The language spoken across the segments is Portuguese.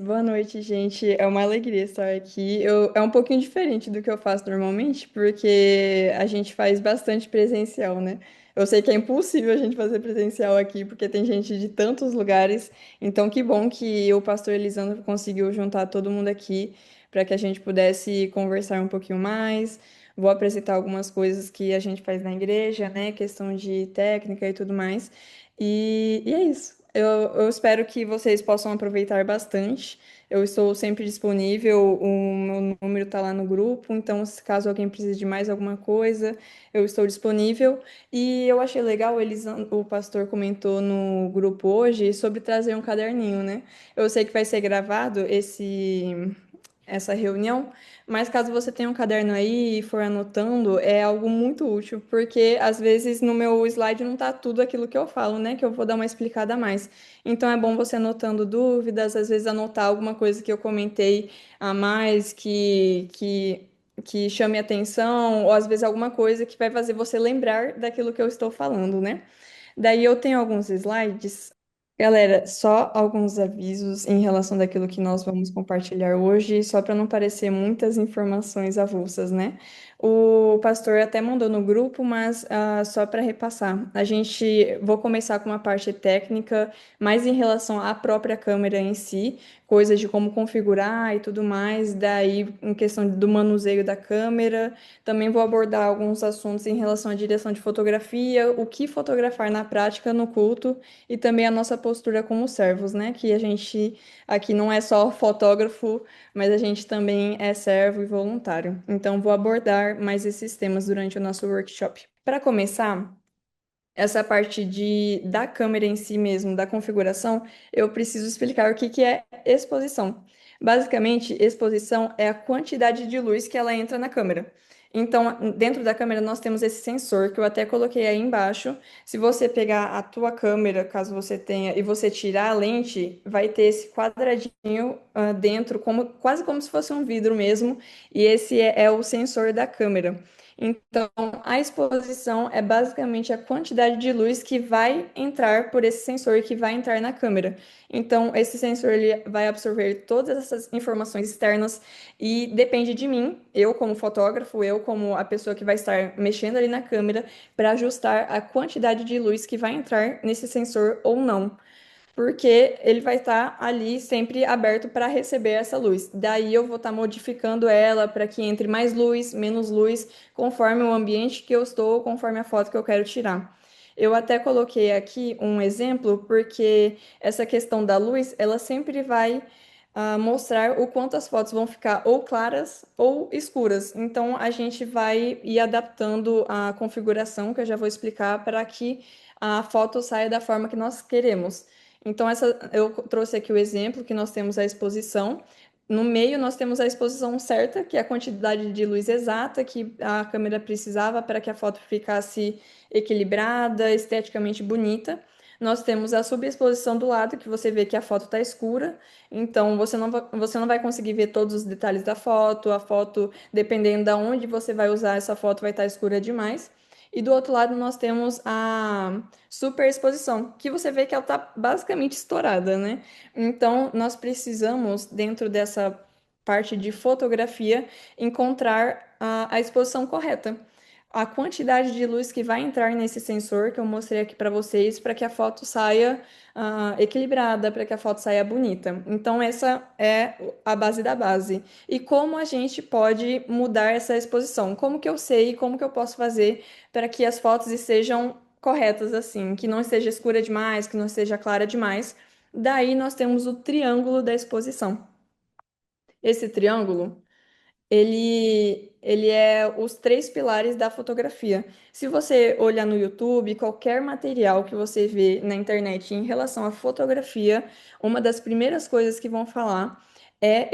boa noite, gente. É uma alegria estar aqui. É um pouquinho diferente do que eu faço normalmente, porque a gente faz bastante presencial, né? Eu sei que é impossível a gente fazer presencial aqui, porque tem gente de tantos lugares. Então, que bom que o pastor Elisandro conseguiu juntar todo mundo aqui para que a gente pudesse conversar um pouquinho mais. Vou apresentar algumas coisas que a gente faz na igreja, né? Questão de técnica e tudo mais. E é isso. Eu espero que vocês possam aproveitar bastante. Eu estou sempre disponível, o meu número está lá no grupo, então se caso alguém precise de mais alguma coisa, eu estou disponível. E eu achei legal, o pastor comentou no grupo hoje sobre trazer um caderninho, né? Eu sei que vai ser gravado essa reunião, mas caso você tenha um caderno aí e for anotando, é algo muito útil, porque às vezes no meu slide não tá tudo aquilo que eu falo, né? Que eu vou dar uma explicada a mais. Então é bom você anotando dúvidas, às vezes anotar alguma coisa que eu comentei a mais, que chame atenção, ou às vezes alguma coisa que vai fazer você lembrar daquilo que eu estou falando, né? Daí eu tenho alguns slides. Galera, só alguns avisos em relação daquilo que nós vamos compartilhar hoje, só para não parecer muitas informações avulsas, né? O pastor até mandou no grupo, mas só para repassar. Vou começar com uma parte técnica, mais em relação à própria câmera em si, coisas de como configurar e tudo mais, daí em questão do manuseio da câmera. Também vou abordar alguns assuntos em relação à direção de fotografia, o que fotografar na prática no culto e também a nossa postura como servos, né? Que a gente aqui não é só fotógrafo, mas a gente também é servo e voluntário. Então, vou abordar mais esses temas durante o nosso workshop. Para começar, essa parte da câmera em si mesmo, da configuração, eu preciso explicar o que que é exposição. Basicamente, exposição é a quantidade de luz que ela entra na câmera. Então, dentro da câmera, nós temos esse sensor que eu até coloquei aí embaixo. Se você pegar a tua câmera, caso você tenha, e você tirar a lente, vai ter esse quadradinho dentro, quase como se fosse um vidro mesmo, e esse é o sensor da câmera. Então, a exposição é basicamente a quantidade de luz que vai entrar por esse sensor que vai entrar na câmera. Então, esse sensor ele vai absorver todas essas informações externas e depende de mim, eu como fotógrafo, eu como a pessoa que vai estar mexendo ali na câmera, para ajustar a quantidade de luz que vai entrar nesse sensor ou não, porque ele vai estar ali sempre aberto para receber essa luz. Daí eu vou estar modificando ela para que entre mais luz, menos luz, conforme o ambiente que eu estou, conforme a foto que eu quero tirar. Eu até coloquei aqui um exemplo, porque essa questão da luz, ela sempre vai mostrar o quanto as fotos vão ficar ou claras ou escuras. Então a gente vai ir adaptando a configuração, que eu já vou explicar, para que a foto saia da forma que nós queremos. Então, eu trouxe aqui o exemplo que nós temos a exposição. No meio, nós temos a exposição certa, que é a quantidade de luz exata que a câmera precisava para que a foto ficasse equilibrada, esteticamente bonita. Nós temos a subexposição do lado, que você vê que a foto está escura, então você não vai conseguir ver todos os detalhes da foto. A foto, dependendo de onde você vai usar essa foto, vai estar escura demais. E do outro lado, nós temos a superexposição, que você vê que ela está basicamente estourada, né? Então, nós precisamos, dentro dessa parte de fotografia, encontrar a exposição correta. A quantidade de luz que vai entrar nesse sensor que eu mostrei aqui para vocês, para que a foto saia equilibrada, para que a foto saia bonita. Então, essa é a base da base. E como a gente pode mudar essa exposição? Como que eu sei, como que eu posso fazer para que as fotos estejam corretas assim, que não esteja escura demais, que não esteja clara demais. Daí nós temos o triângulo da exposição. Esse triângulo, ele é os três pilares da fotografia. Se você olhar no YouTube, qualquer material que você vê na internet em relação à fotografia, uma das primeiras coisas que vão falar é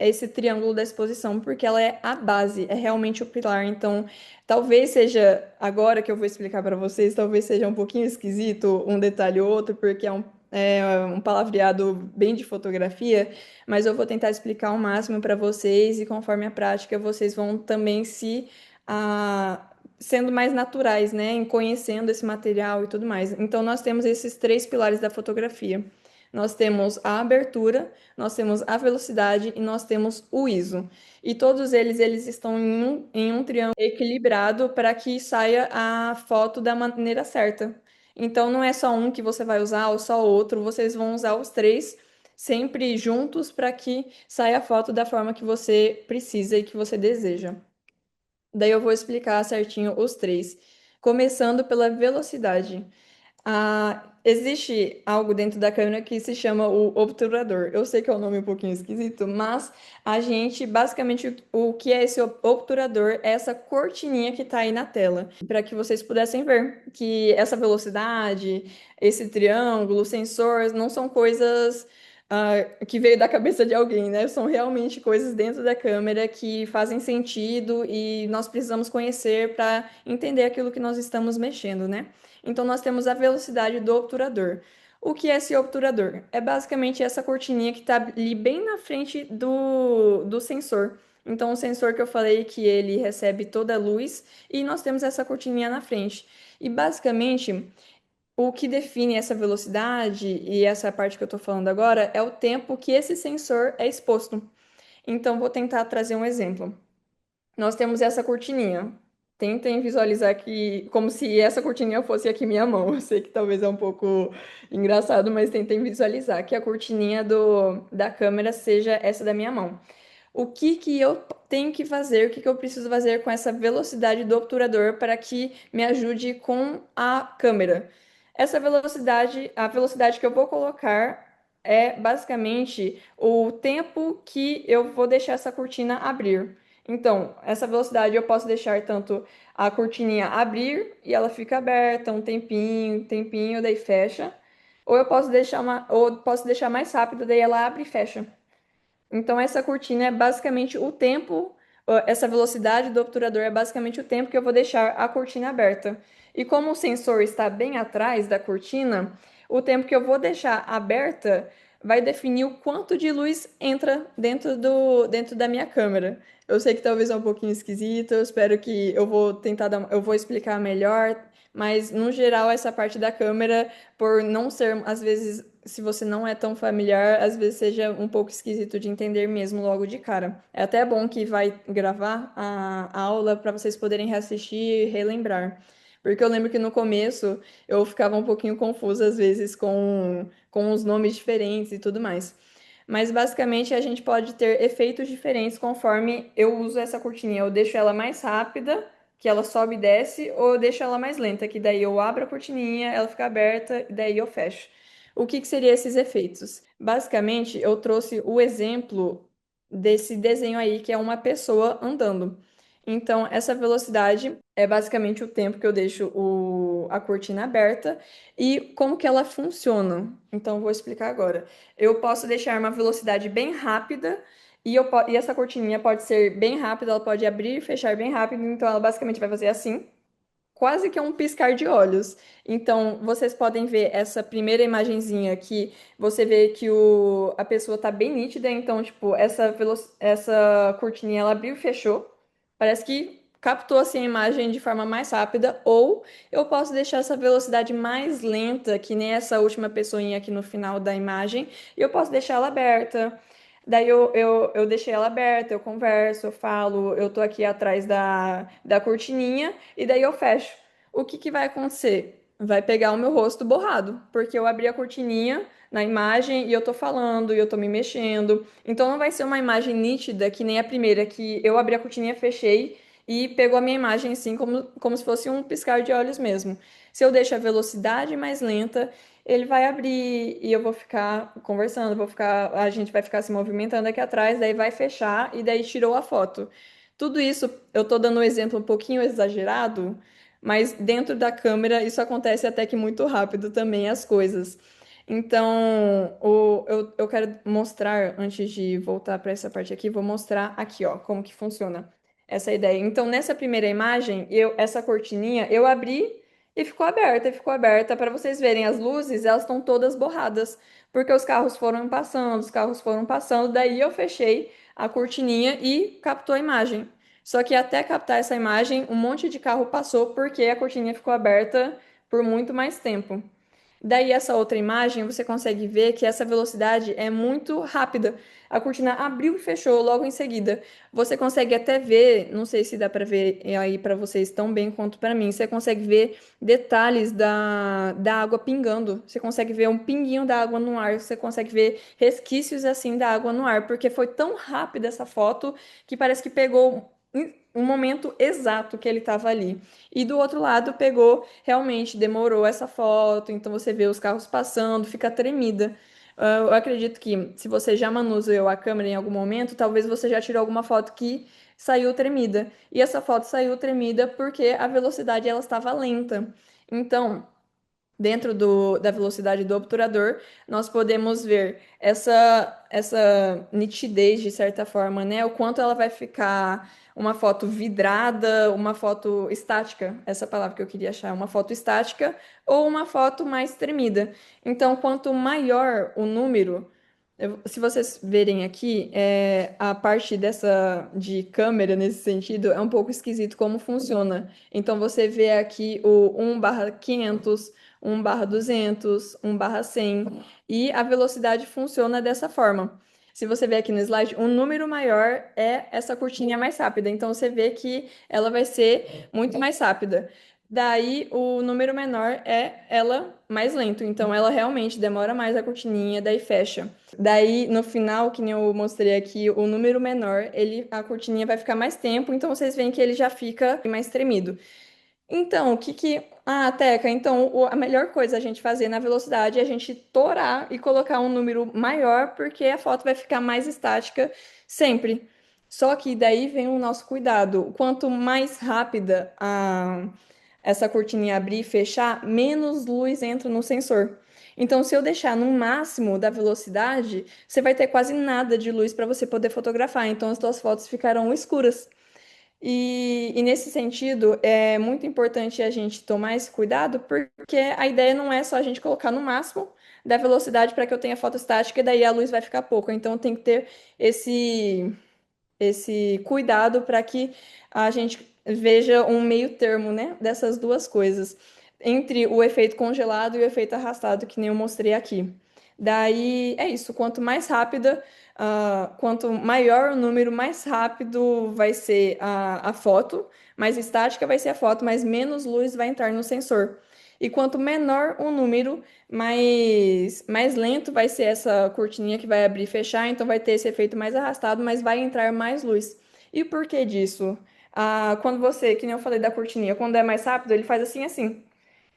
esse triângulo da exposição, porque ela é a base, é realmente o pilar. Então, talvez seja, agora que eu vou explicar para vocês, talvez seja um pouquinho esquisito um detalhe ou outro, porque é um palavreado bem de fotografia, mas eu vou tentar explicar o máximo para vocês e conforme a prática vocês vão também sendo mais naturais, né, em conhecendo esse material e tudo mais. Então nós temos esses três pilares da fotografia. nós temos a abertura, nós temos a velocidade e nós temos o ISO. E todos eles estão em um triângulo equilibrado para que saia a foto da maneira certa. Então não é só um que você vai usar ou só outro, vocês vão usar os três sempre juntos para que saia a foto da forma que você precisa e que você deseja. Daí eu vou explicar certinho os três, começando pela velocidade. Existe algo dentro da câmera que se chama o obturador. Eu sei que é um nome um pouquinho esquisito, mas a gente, basicamente, o que é esse obturador é essa cortininha que está aí na tela, para que vocês pudessem ver que essa velocidade, esse triângulo, sensor, não são coisas que veio da cabeça de alguém, né? São realmente coisas dentro da câmera que fazem sentido e nós precisamos conhecer para entender aquilo que nós estamos mexendo, né? Então, nós temos a velocidade do obturador. O que é esse obturador? É basicamente essa cortininha que está ali bem na frente do sensor. Então, o sensor que eu falei que ele recebe toda a luz e nós temos essa cortininha na frente. E basicamente, o que define essa velocidade e essa parte que eu estou falando agora é o tempo que esse sensor é exposto. Então, vou tentar trazer um exemplo. Nós temos essa cortininha. Tentem visualizar aqui como se essa cortininha fosse aqui minha mão. Eu sei que talvez é um pouco engraçado, mas tentem visualizar que a cortininha da câmera seja essa da minha mão. O que que eu tenho que fazer? O que que eu preciso fazer com essa velocidade do obturador para que me ajude com a câmera? Essa velocidade, a velocidade que eu vou colocar é basicamente o tempo que eu vou deixar essa cortina abrir. Então, essa velocidade eu posso deixar tanto a cortininha abrir e ela fica aberta um tempinho, daí fecha. Ou posso deixar mais rápido, daí ela abre e fecha. Então, essa cortina é basicamente o tempo, essa velocidade do obturador é basicamente o tempo que eu vou deixar a cortina aberta. E como o sensor está bem atrás da cortina, o tempo que eu vou deixar aberta vai definir o quanto de luz entra dentro da minha câmera. Eu sei que talvez é um pouquinho esquisito, eu espero que eu vou explicar melhor, mas no geral essa parte da câmera, por não ser, às vezes, se você não é tão familiar, às vezes seja um pouco esquisito de entender mesmo logo de cara. É até bom que vai gravar a aula para vocês poderem reassistir e relembrar. Porque eu lembro que no começo eu ficava um pouquinho confusa às vezes com os nomes diferentes e tudo mais. Mas basicamente a gente pode ter efeitos diferentes conforme eu uso essa cortininha. Eu deixo ela mais rápida, que ela sobe e desce, ou eu deixo ela mais lenta, que daí eu abro a cortininha, ela fica aberta e daí eu fecho. O que que seriam esses efeitos? Basicamente, eu trouxe o exemplo desse desenho aí, que é uma pessoa andando. Então, essa velocidade é basicamente o tempo que eu deixo a cortina aberta e como que ela funciona. Então, vou explicar agora. Eu posso deixar uma velocidade bem rápida e essa cortininha pode ser bem rápida, ela pode abrir e fechar bem rápido, então ela basicamente vai fazer assim quase que é um piscar de olhos. Então, vocês podem ver essa primeira imagenzinha que você vê que a pessoa tá bem nítida, então, tipo, essa cortininha ela abriu e fechou. Parece que captou assim a imagem de forma mais rápida, ou eu posso deixar essa velocidade mais lenta, que nem essa última pessoinha aqui no final da imagem, e eu posso deixar ela aberta. Daí eu deixei ela aberta, eu converso, eu falo, eu tô aqui atrás da cortininha e daí eu fecho. O que que vai acontecer? Vai pegar o meu rosto borrado, porque eu abri a cortininha na imagem e eu tô falando e eu tô me mexendo. Então não vai ser uma imagem nítida que nem a primeira, que eu abri a cortininha, fechei e pegou a minha imagem assim como se fosse um piscar de olhos mesmo. Se eu deixo a velocidade mais lenta, ele vai abrir e eu vou ficar conversando, a gente vai ficar se movimentando aqui atrás, daí vai fechar e daí tirou a foto. Tudo isso eu tô dando um exemplo um pouquinho exagerado, mas dentro da câmera isso acontece até que muito rápido também as coisas. Então, eu quero mostrar, antes de voltar para essa parte aqui, vou mostrar aqui, ó, como que funciona essa ideia. Então, nessa primeira imagem, essa cortininha, eu abri e ficou aberta para vocês verem as luzes, elas estão todas borradas, porque os carros foram passando, daí eu fechei a cortininha e captou a imagem. Só que até captar essa imagem, um monte de carro passou porque a cortininha ficou aberta por muito mais tempo. Daí, essa outra imagem, você consegue ver que essa velocidade é muito rápida. A cortina abriu e fechou logo em seguida. Você consegue até ver, não sei se dá para ver aí para vocês tão bem quanto para mim, você consegue ver detalhes da água pingando. Você consegue ver um pinguinho da água no ar, você consegue ver resquícios assim da água no ar, porque foi tão rápida essa foto que parece que pegou um momento exato que ele estava ali. E do outro lado pegou, realmente demorou essa foto, então você vê os carros passando, fica tremida. Eu acredito que se você já manuseou a câmera em algum momento, talvez você já tirou alguma foto que saiu tremida. E essa foto saiu tremida porque a velocidade ela estava lenta. Então, dentro da velocidade do obturador, nós podemos ver essa nitidez, de certa forma, né? O quanto ela vai ficar uma foto vidrada, uma foto estática, essa palavra que eu queria achar, uma foto estática ou uma foto mais tremida. Então, quanto maior o número, se vocês verem aqui, a parte dessa de câmera nesse sentido é um pouco esquisito como funciona. Então você vê aqui o 1/500, 1/200, 1/100 e a velocidade funciona dessa forma. Se você ver aqui no slide, um número maior é essa curtinha mais rápida. Então você vê que ela vai ser muito mais rápida. Daí o número menor é ela mais lento. Então ela realmente demora mais a cortininha, daí fecha. Daí, no final, que nem eu mostrei aqui, o número menor, a cortininha vai ficar mais tempo, então vocês veem que ele já fica mais tremido. Então, o que que... Ah, Teca, então a melhor coisa a gente fazer na velocidade é a gente torar e colocar um número maior, porque a foto vai ficar mais estática sempre. Só que daí vem o nosso cuidado. Quanto mais rápida essa cortininha abrir e fechar, menos luz entra no sensor. Então, se eu deixar no máximo da velocidade, você vai ter quase nada de luz para você poder fotografar. Então, as suas fotos ficarão escuras. E nesse sentido, é muito importante a gente tomar esse cuidado, porque a ideia não é só a gente colocar no máximo da velocidade para que eu tenha foto estática e daí a luz vai ficar pouco. Então, tem que ter esse cuidado para que a gente veja um meio termo, né, dessas duas coisas, entre o efeito congelado e o efeito arrastado, que nem eu mostrei aqui. Daí é isso, quanto mais rápida, quanto maior o número, mais rápido vai ser a foto, mais estática vai ser a foto, mas menos luz vai entrar no sensor. E quanto menor o número, mais lento vai ser essa cortininha que vai abrir e fechar, então vai ter esse efeito mais arrastado, mas vai entrar mais luz. E por que disso? Quando você, que nem eu falei da cortininha, quando é mais rápido, ele faz assim, assim.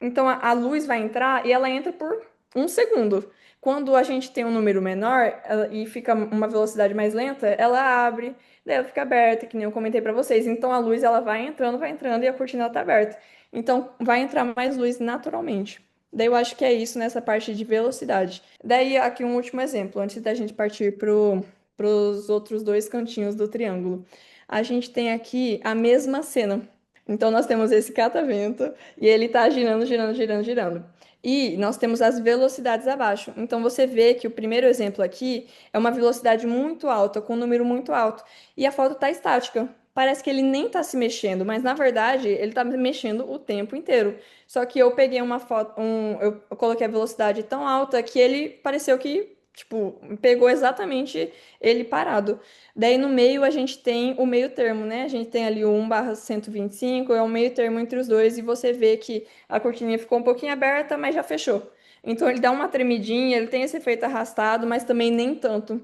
Então a luz vai entrar e ela entra por 1 segundo. Quando a gente tem um número menor e fica uma velocidade mais lenta, ela abre, daí ela fica aberta, que nem eu comentei para vocês. Então a luz ela vai entrando e a cortina está aberta. Então vai entrar mais luz naturalmente. Daí eu acho que é isso nessa parte de velocidade. Daí aqui um último exemplo, antes da gente partir para os outros dois cantinhos do triângulo. A gente tem aqui a mesma cena. Então nós temos esse catavento e ele está girando, girando, girando, girando. E nós temos as velocidades abaixo. Então você vê que o primeiro exemplo aqui é uma velocidade muito alta, com um número muito alto, e a foto está estática. Parece que ele nem está se mexendo, mas na verdade ele está mexendo o tempo inteiro. Só que eu peguei uma foto, eu coloquei a velocidade tão alta que ele pareceu que, tipo, pegou exatamente ele parado. Daí no meio a gente tem o meio termo, né? A gente tem ali o 1/125, é o meio termo entre os dois, e você vê que a cortininha ficou um pouquinho aberta, mas já fechou. Então ele dá uma tremidinha, ele tem esse efeito arrastado, mas também nem tanto.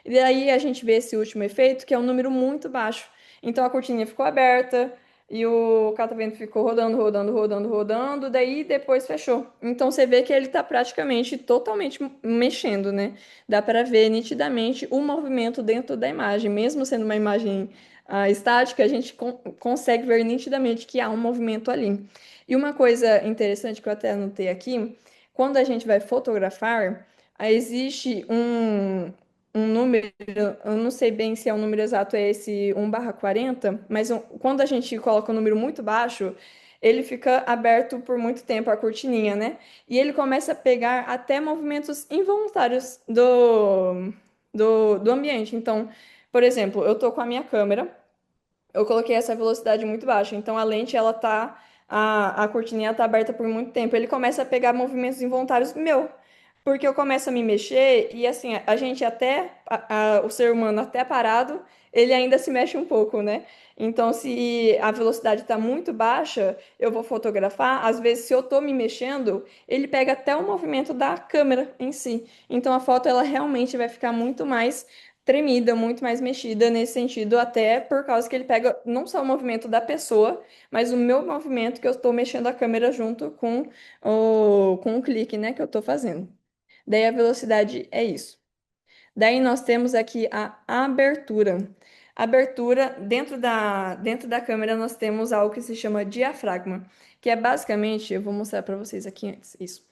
E daí a gente vê esse último efeito, que é um número muito baixo. Então a cortininha ficou aberta e o catavento ficou rodando, rodando, rodando, rodando, daí depois fechou. Então você vê que ele está praticamente totalmente mexendo, né? Dá para ver nitidamente o movimento dentro da imagem, mesmo sendo uma imagem estática, a gente consegue ver nitidamente que há um movimento ali. E uma coisa interessante que eu até anotei aqui, quando a gente vai fotografar, existe um número, eu não sei bem se é o número exato, é esse 1/40, mas quando a gente coloca um número muito baixo, ele fica aberto por muito tempo, a cortininha, né? E ele começa a pegar até movimentos involuntários do ambiente. Então, por exemplo, eu tô com a minha câmera, eu coloquei essa velocidade muito baixa, então a lente ela tá a cortininha tá aberta por muito tempo, ele começa a pegar movimentos involuntários meu. Porque eu começo a me mexer e assim, a gente até, o ser humano até parado, ele ainda se mexe um pouco, né? Então, se a velocidade está muito baixa, eu vou fotografar, às vezes, se eu tô me mexendo, ele pega até o movimento da câmera em si. Então, a foto, ela realmente vai ficar muito mais tremida, muito mais mexida nesse sentido, até por causa que ele pega não só o movimento da pessoa, mas o meu movimento que eu estou mexendo a câmera junto com o clique, né, que eu estou fazendo. Daí a velocidade é isso. Daí nós temos aqui a abertura. Abertura, dentro da câmera, nós temos algo que se chama diafragma, que é basicamente, eu vou mostrar para vocês aqui antes, isso.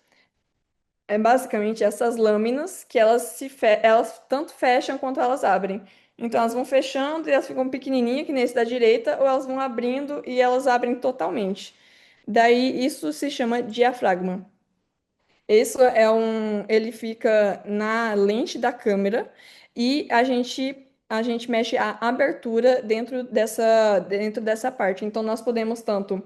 É basicamente essas lâminas que elas tanto fecham quanto elas abrem. Então elas vão fechando e elas ficam pequenininhas, que nem esse da direita, ou elas vão abrindo e elas abrem totalmente. Daí isso se chama diafragma. Ele fica na lente da câmera e a gente mexe a abertura dentro dessa parte. Então nós podemos tanto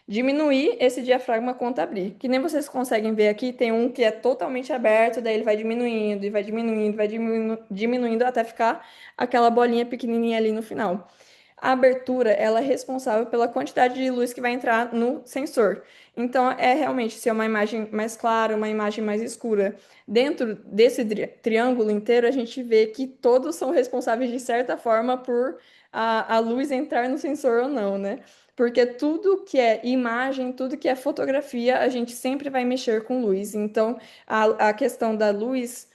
diminuir esse diafragma quanto abrir. Que nem vocês conseguem ver aqui, tem um que é totalmente aberto, daí ele vai diminuindo e vai diminuindo, diminuindo até ficar aquela bolinha pequenininha ali no final. A abertura, ela é responsável pela quantidade de luz que vai entrar no sensor. Então, é realmente se é uma imagem mais clara, uma imagem mais escura. Dentro desse triângulo inteiro, a gente vê que todos são responsáveis, de certa forma, por a luz entrar no sensor ou não, né? Porque tudo que é imagem, tudo que é fotografia, a gente sempre vai mexer com luz. Então, a questão da luz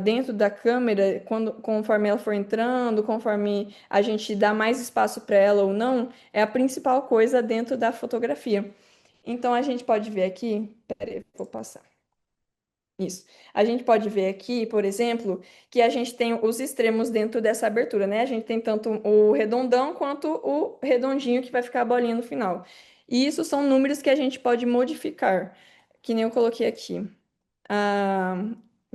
dentro da câmera, conforme ela for entrando, conforme a gente dá mais espaço para ela ou não, é a principal coisa dentro da fotografia. Então a gente pode ver aqui, peraí, vou passar. Isso. A gente pode ver aqui, por exemplo, que a gente tem os extremos dentro dessa abertura, né? A gente tem tanto o redondão quanto o redondinho que vai ficar a bolinha no final. E isso são números que a gente pode modificar, que nem eu coloquei aqui. Ah,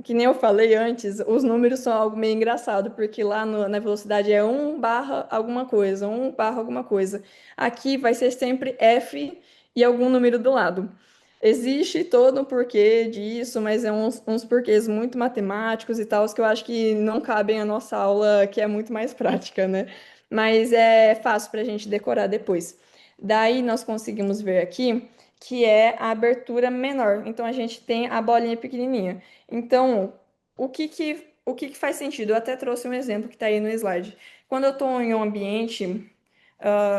que nem eu falei antes, os números são algo meio engraçado, porque lá na velocidade é um barra alguma coisa, um barra alguma coisa. Aqui vai ser sempre F e algum número do lado. Existe todo um porquê disso, mas é uns porquês muito matemáticos e tal, que eu acho que não cabem à nossa aula, que é muito mais prática, né? Mas é fácil para a gente decorar depois. Daí nós conseguimos ver aqui que é a abertura menor. Então a gente tem a bolinha pequenininha. Então, o que que faz sentido? Eu até trouxe um exemplo que está aí no slide. Quando eu estou em um ambiente,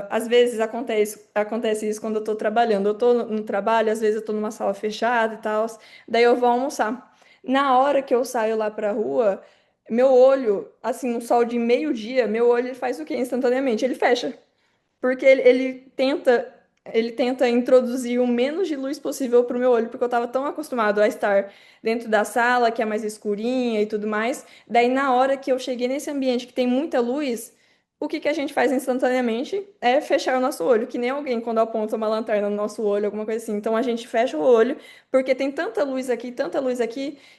às vezes acontece isso quando eu estou trabalhando. Eu estou no trabalho, às vezes eu estou numa sala fechada e tal, daí eu vou almoçar. Na hora que eu saio lá para a rua, meu olho, assim, no sol de meio-dia, meu olho ele faz o quê? Instantaneamente, ele fecha. Porque ele tenta introduzir o menos de luz possível para o meu olho, porque eu estava tão acostumado a estar dentro da sala, que é mais escurinha e tudo mais. Daí, na hora que eu cheguei nesse ambiente que tem muita luz, o que que a gente faz instantaneamente é fechar o nosso olho, que nem alguém quando aponta uma lanterna no nosso olho, alguma coisa assim. Então, a gente fecha o olho, porque tem tanta luz aqui,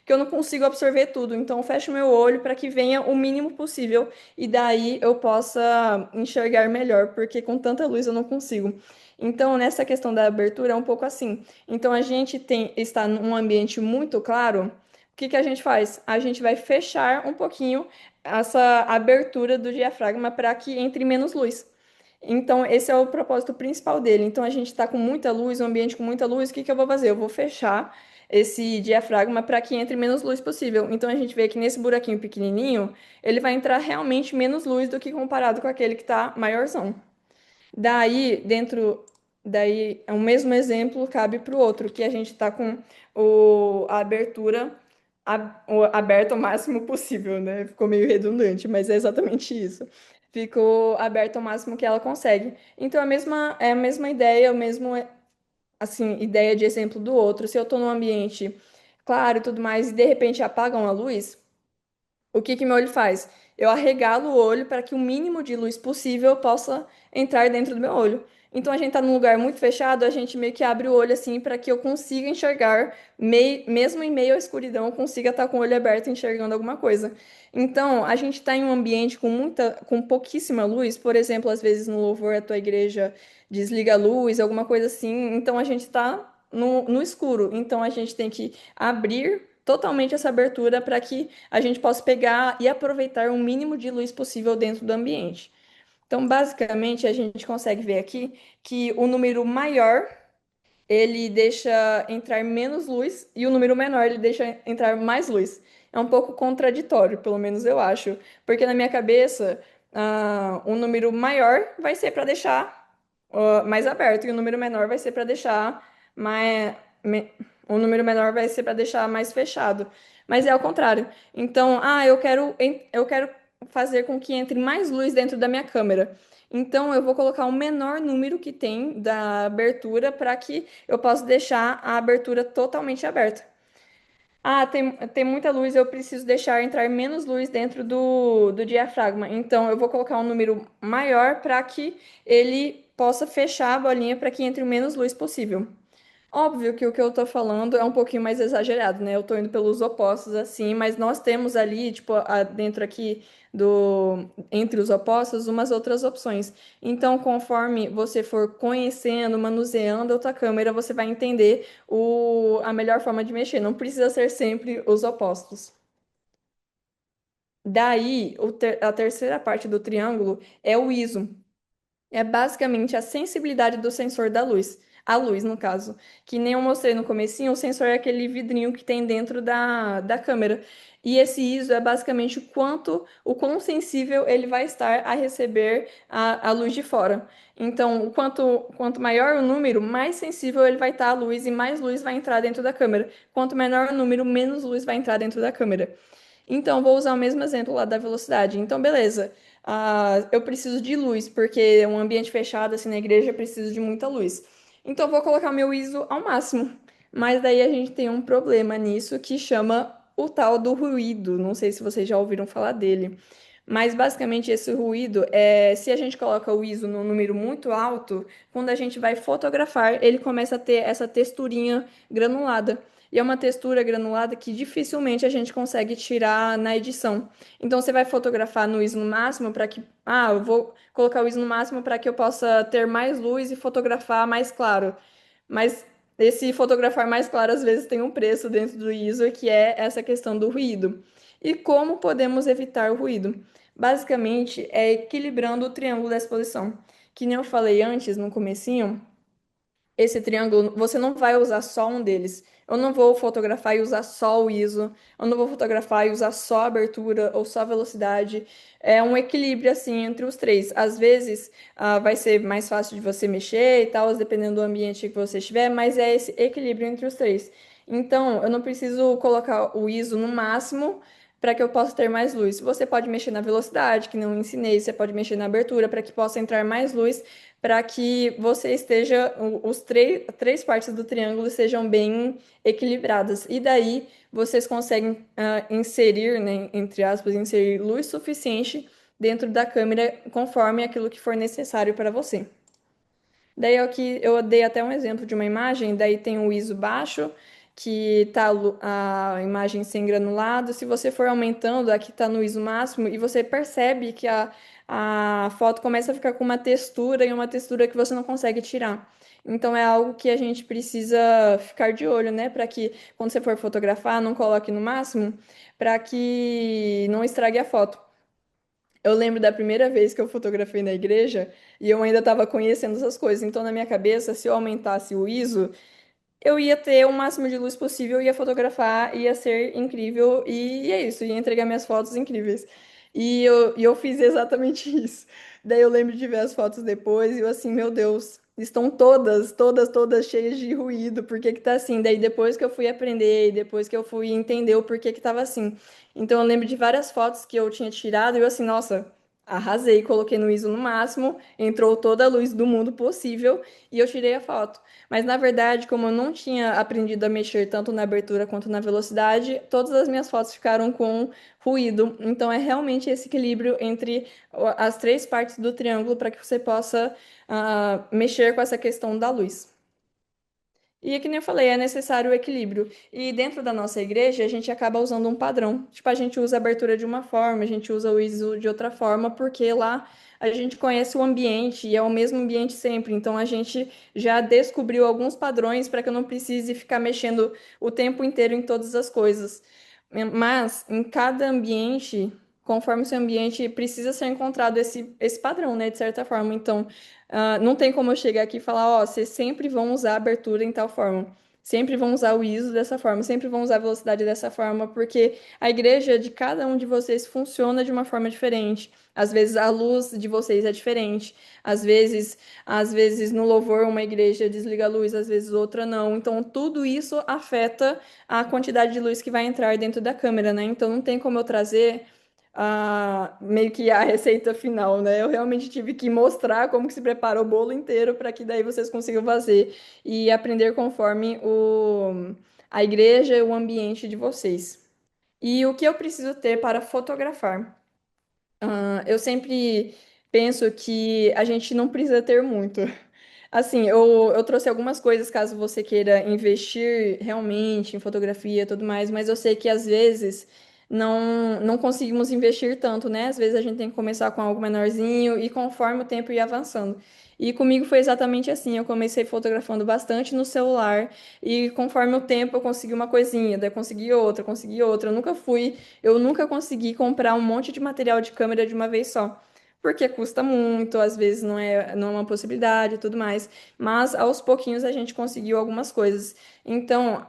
que eu não consigo absorver tudo. Então, eu fecho o meu olho para que venha o mínimo possível e daí eu possa enxergar melhor, porque com tanta luz eu não consigo. Então, nessa questão da abertura é um pouco assim. Então, a gente está num ambiente muito claro, o que que a gente faz? A gente vai fechar um pouquinho essa abertura do diafragma para que entre menos luz. Então, esse é o propósito principal dele. Então, a gente está com muita luz, um ambiente com muita luz, o que que eu vou fazer? Eu vou fechar esse diafragma para que entre menos luz possível. Então, a gente vê que nesse buraquinho pequenininho, ele vai entrar realmente menos luz do que comparado com aquele que está maiorzão. Daí, daí, o mesmo exemplo cabe para o outro, que a gente está com a abertura aberta o máximo possível, né? Ficou meio redundante, mas é exatamente isso. Ficou aberta o máximo que ela consegue. Então, é a mesma ideia, o mesmo, assim, ideia de exemplo do outro. Se eu estou num ambiente claro e tudo mais, e de repente apagam a luz, o que que meu olho faz? Eu arregalo o olho para que o mínimo de luz possível possa entrar dentro do meu olho. Então a gente está num lugar muito fechado, a gente meio que abre o olho assim para que eu consiga enxergar, mesmo em meio à escuridão, eu consiga estar com o olho aberto enxergando alguma coisa. Então, a gente está em um ambiente com pouquíssima luz, por exemplo, às vezes no louvor a tua igreja desliga a luz, alguma coisa assim, então a gente está no escuro. Então a gente tem que abrir totalmente essa abertura para que a gente possa pegar e aproveitar o mínimo de luz possível dentro do ambiente. Então, basicamente, a gente consegue ver aqui que o número maior ele deixa entrar menos luz e o número menor ele deixa entrar mais luz. É um pouco contraditório, pelo menos eu acho, porque na minha cabeça, um número maior vai ser para deixar mais aberto e o número menor vai ser para deixar mais. O número menor vai ser para deixar mais fechado. Mas é ao contrário. Então, eu quero fazer com que entre mais luz dentro da minha câmera. Então, eu vou colocar o menor número que tem da abertura para que eu possa deixar a abertura totalmente aberta. Tem muita luz, eu preciso deixar entrar menos luz dentro do diafragma. Então, eu vou colocar um número maior para que ele possa fechar a bolinha para que entre o menos luz possível. Óbvio que o que eu tô falando é um pouquinho mais exagerado, né? Eu tô indo pelos opostos assim, mas nós temos ali, tipo, dentro aqui entre os opostos, umas outras opções. Então, conforme você for conhecendo, manuseando a tua câmera, você vai entender a melhor forma de mexer. Não precisa ser sempre os opostos. Daí, a terceira parte do triângulo é o ISO. É basicamente a sensibilidade do sensor da luz. A luz, no caso. Que nem eu mostrei no comecinho, o sensor é aquele vidrinho que tem dentro da câmera. E esse ISO é basicamente o quão sensível ele vai estar a receber a luz de fora. Então, quanto maior o número, mais sensível ele vai estar à luz e mais luz vai entrar dentro da câmera. Quanto menor o número, menos luz vai entrar dentro da câmera. Então, vou usar o mesmo exemplo lá da velocidade. Então, beleza. Eu preciso de luz, porque um ambiente fechado, assim, na igreja, eu preciso de muita luz. Então, eu vou colocar meu ISO ao máximo. Mas daí a gente tem um problema nisso que chama o tal do ruído. Não sei se vocês já ouviram falar dele. Mas basicamente esse ruído é, se a gente coloca o ISO num número muito alto, quando a gente vai fotografar, ele começa a ter essa texturinha granulada. E é uma textura granulada que dificilmente a gente consegue tirar na edição. Então você vai fotografar no ISO no máximo para que, eu vou colocar o ISO no máximo para que eu possa ter mais luz e fotografar mais claro. Mas esse fotografar mais claro às vezes tem um preço dentro do ISO, que é essa questão do ruído. E como podemos evitar o ruído? Basicamente, é equilibrando o triângulo da exposição. Que nem eu falei antes, no comecinho, esse triângulo, você não vai usar só um deles. Eu não vou fotografar e usar só o ISO. Eu não vou fotografar e usar só a abertura ou só a velocidade. É um equilíbrio assim entre os três. Às vezes, vai ser mais fácil de você mexer e tal, dependendo do ambiente que você estiver, mas é esse equilíbrio entre os três. Então, eu não preciso colocar o ISO no máximo para que eu possa ter mais luz. Você pode mexer na velocidade, que não ensinei, você pode mexer na abertura para que possa entrar mais luz para que você esteja, os três partes do triângulo sejam bem equilibradas. E daí vocês conseguem inserir, né, entre aspas, inserir luz suficiente dentro da câmera conforme aquilo que for necessário para você. Daí eu dei até um exemplo de uma imagem, daí tem o ISO baixo, que tá a imagem sem granulado. Se você for aumentando, aqui tá no ISO máximo, e você percebe que a foto começa a ficar com uma textura e uma textura que você não consegue tirar. Então é algo que a gente precisa ficar de olho, né? Para que quando você for fotografar, não coloque no máximo, para que não estrague a foto. Eu lembro da primeira vez que eu fotografei na igreja e eu ainda estava conhecendo essas coisas. Então, na minha cabeça, se eu aumentasse o ISO, eu ia ter o máximo de luz possível, ia fotografar, ia ser incrível e é isso, ia entregar minhas fotos incríveis. E eu fiz exatamente isso. Daí eu lembro de ver as fotos depois e eu assim, meu Deus, estão todas, todas, todas cheias de ruído, por que que tá assim? Daí depois que eu fui aprender, depois que eu fui entender o porquê que tava assim. Então eu lembro de várias fotos que eu tinha tirado e eu assim, nossa, arrasei, coloquei no ISO no máximo, entrou toda a luz do mundo possível e eu tirei a foto. Mas na verdade, como eu não tinha aprendido a mexer tanto na abertura quanto na velocidade, todas as minhas fotos ficaram com ruído. Então é realmente esse equilíbrio entre as três partes do triângulo para que você possa mexer com essa questão da luz. E que nem eu falei, é necessário o equilíbrio. E dentro da nossa igreja, a gente acaba usando um padrão. Tipo, a gente usa a abertura de uma forma, a gente usa o ISO de outra forma, porque lá a gente conhece o ambiente e é o mesmo ambiente sempre. Então a gente já descobriu alguns padrões para que eu não precise ficar mexendo o tempo inteiro em todas as coisas. Mas em cada ambiente, conforme o seu ambiente, precisa ser encontrado esse padrão, né? De certa forma. Então. Não tem como eu chegar aqui e falar, ó, vocês sempre vão usar a abertura em tal forma. Sempre vão usar o ISO dessa forma, sempre vão usar a velocidade dessa forma, porque a igreja de cada um de vocês funciona de uma forma diferente. Às vezes a luz de vocês é diferente. Às vezes no louvor uma igreja desliga a luz, às vezes outra não. Então tudo isso afeta a quantidade de luz que vai entrar dentro da câmera, né? Então não tem como eu trazer meio que a receita final, né? Eu realmente tive que mostrar como que se prepara o bolo inteiro para que daí vocês consigam fazer e aprender conforme a igreja e o ambiente de vocês. E o que eu preciso ter para fotografar? Eu sempre penso que a gente não precisa ter muito. Assim, eu trouxe algumas coisas caso você queira investir realmente em fotografia e tudo mais, mas eu sei que às vezes não conseguimos investir tanto, né? Às vezes a gente tem que começar com algo menorzinho e conforme o tempo ir avançando. E comigo foi exatamente assim. Eu comecei fotografando bastante no celular e conforme o tempo eu consegui uma coisinha, daí eu consegui outra, consegui outra. Eu nunca consegui comprar um monte de material de câmera de uma vez só. Porque custa muito, às vezes não é uma possibilidade e tudo mais. Mas aos pouquinhos a gente conseguiu algumas coisas. Então,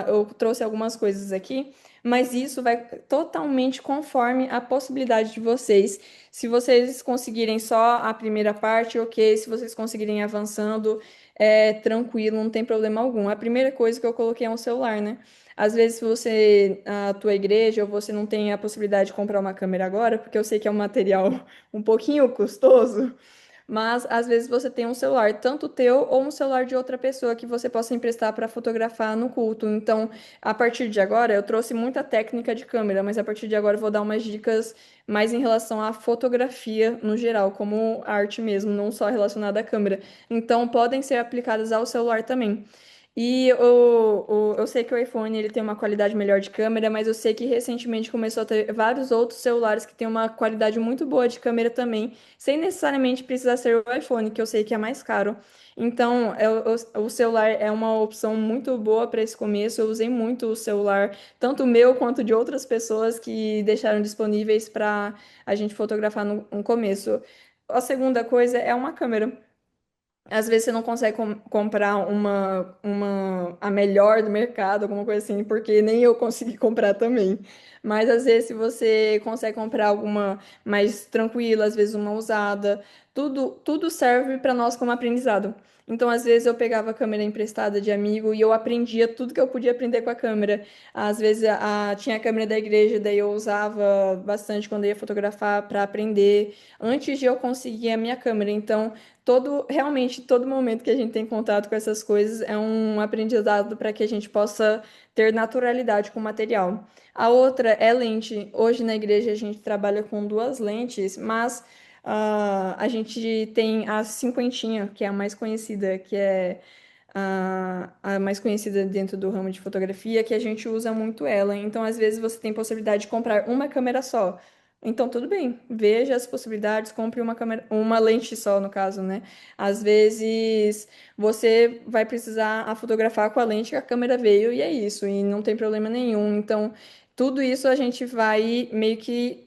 eu trouxe algumas coisas aqui, mas isso vai totalmente conforme a possibilidade de vocês. Se vocês conseguirem só a primeira parte, ok. Se vocês conseguirem avançando, é tranquilo, não tem problema algum. A primeira coisa que eu coloquei é um celular, né? Às vezes a tua igreja ou você não tem a possibilidade de comprar uma câmera agora, porque eu sei que é um material um pouquinho custoso. Mas às vezes você tem um celular, tanto teu ou um celular de outra pessoa que você possa emprestar para fotografar no culto. Então, a partir de agora, eu trouxe muita técnica de câmera, mas a partir de agora eu vou dar umas dicas mais em relação à fotografia no geral, como arte mesmo, não só relacionada à câmera. Então, podem ser aplicadas ao celular também. E eu sei que o iPhone ele tem uma qualidade melhor de câmera, mas eu sei que recentemente começou a ter vários outros celulares que têm uma qualidade muito boa de câmera também, sem necessariamente precisar ser o iPhone, que eu sei que é mais caro. Então, o celular é uma opção muito boa para esse começo. Eu usei muito o celular, tanto o meu quanto de outras pessoas que deixaram disponíveis para a gente fotografar no começo. A segunda coisa é uma câmera. Às vezes você não consegue comprar a melhor do mercado, alguma coisa assim, porque nem eu consegui comprar também. Mas às vezes se você consegue comprar alguma mais tranquila, às vezes uma usada, tudo serve para nós como aprendizado. Então, às vezes eu pegava a câmera emprestada de amigo e eu aprendia tudo que eu podia aprender com a câmera. Às vezes tinha a câmera da igreja, daí eu usava bastante quando eu ia fotografar para aprender, antes de eu conseguir a minha câmera. Então, realmente, todo momento que a gente tem contato com essas coisas é um aprendizado para que a gente possa ter naturalidade com o material. A outra é lente. Hoje na igreja a gente trabalha com duas lentes, mas a gente tem a cinquentinha, que é a mais conhecida, que é a mais conhecida dentro do ramo de fotografia, que a gente usa muito ela. Então, às vezes, você tem possibilidade de comprar uma câmera só. Então, tudo bem, veja as possibilidades, compre uma câmera, uma lente só, no caso, né? Às vezes você vai precisar fotografar com a lente que a câmera veio e é isso, e não tem problema nenhum. Então, tudo isso a gente vai meio que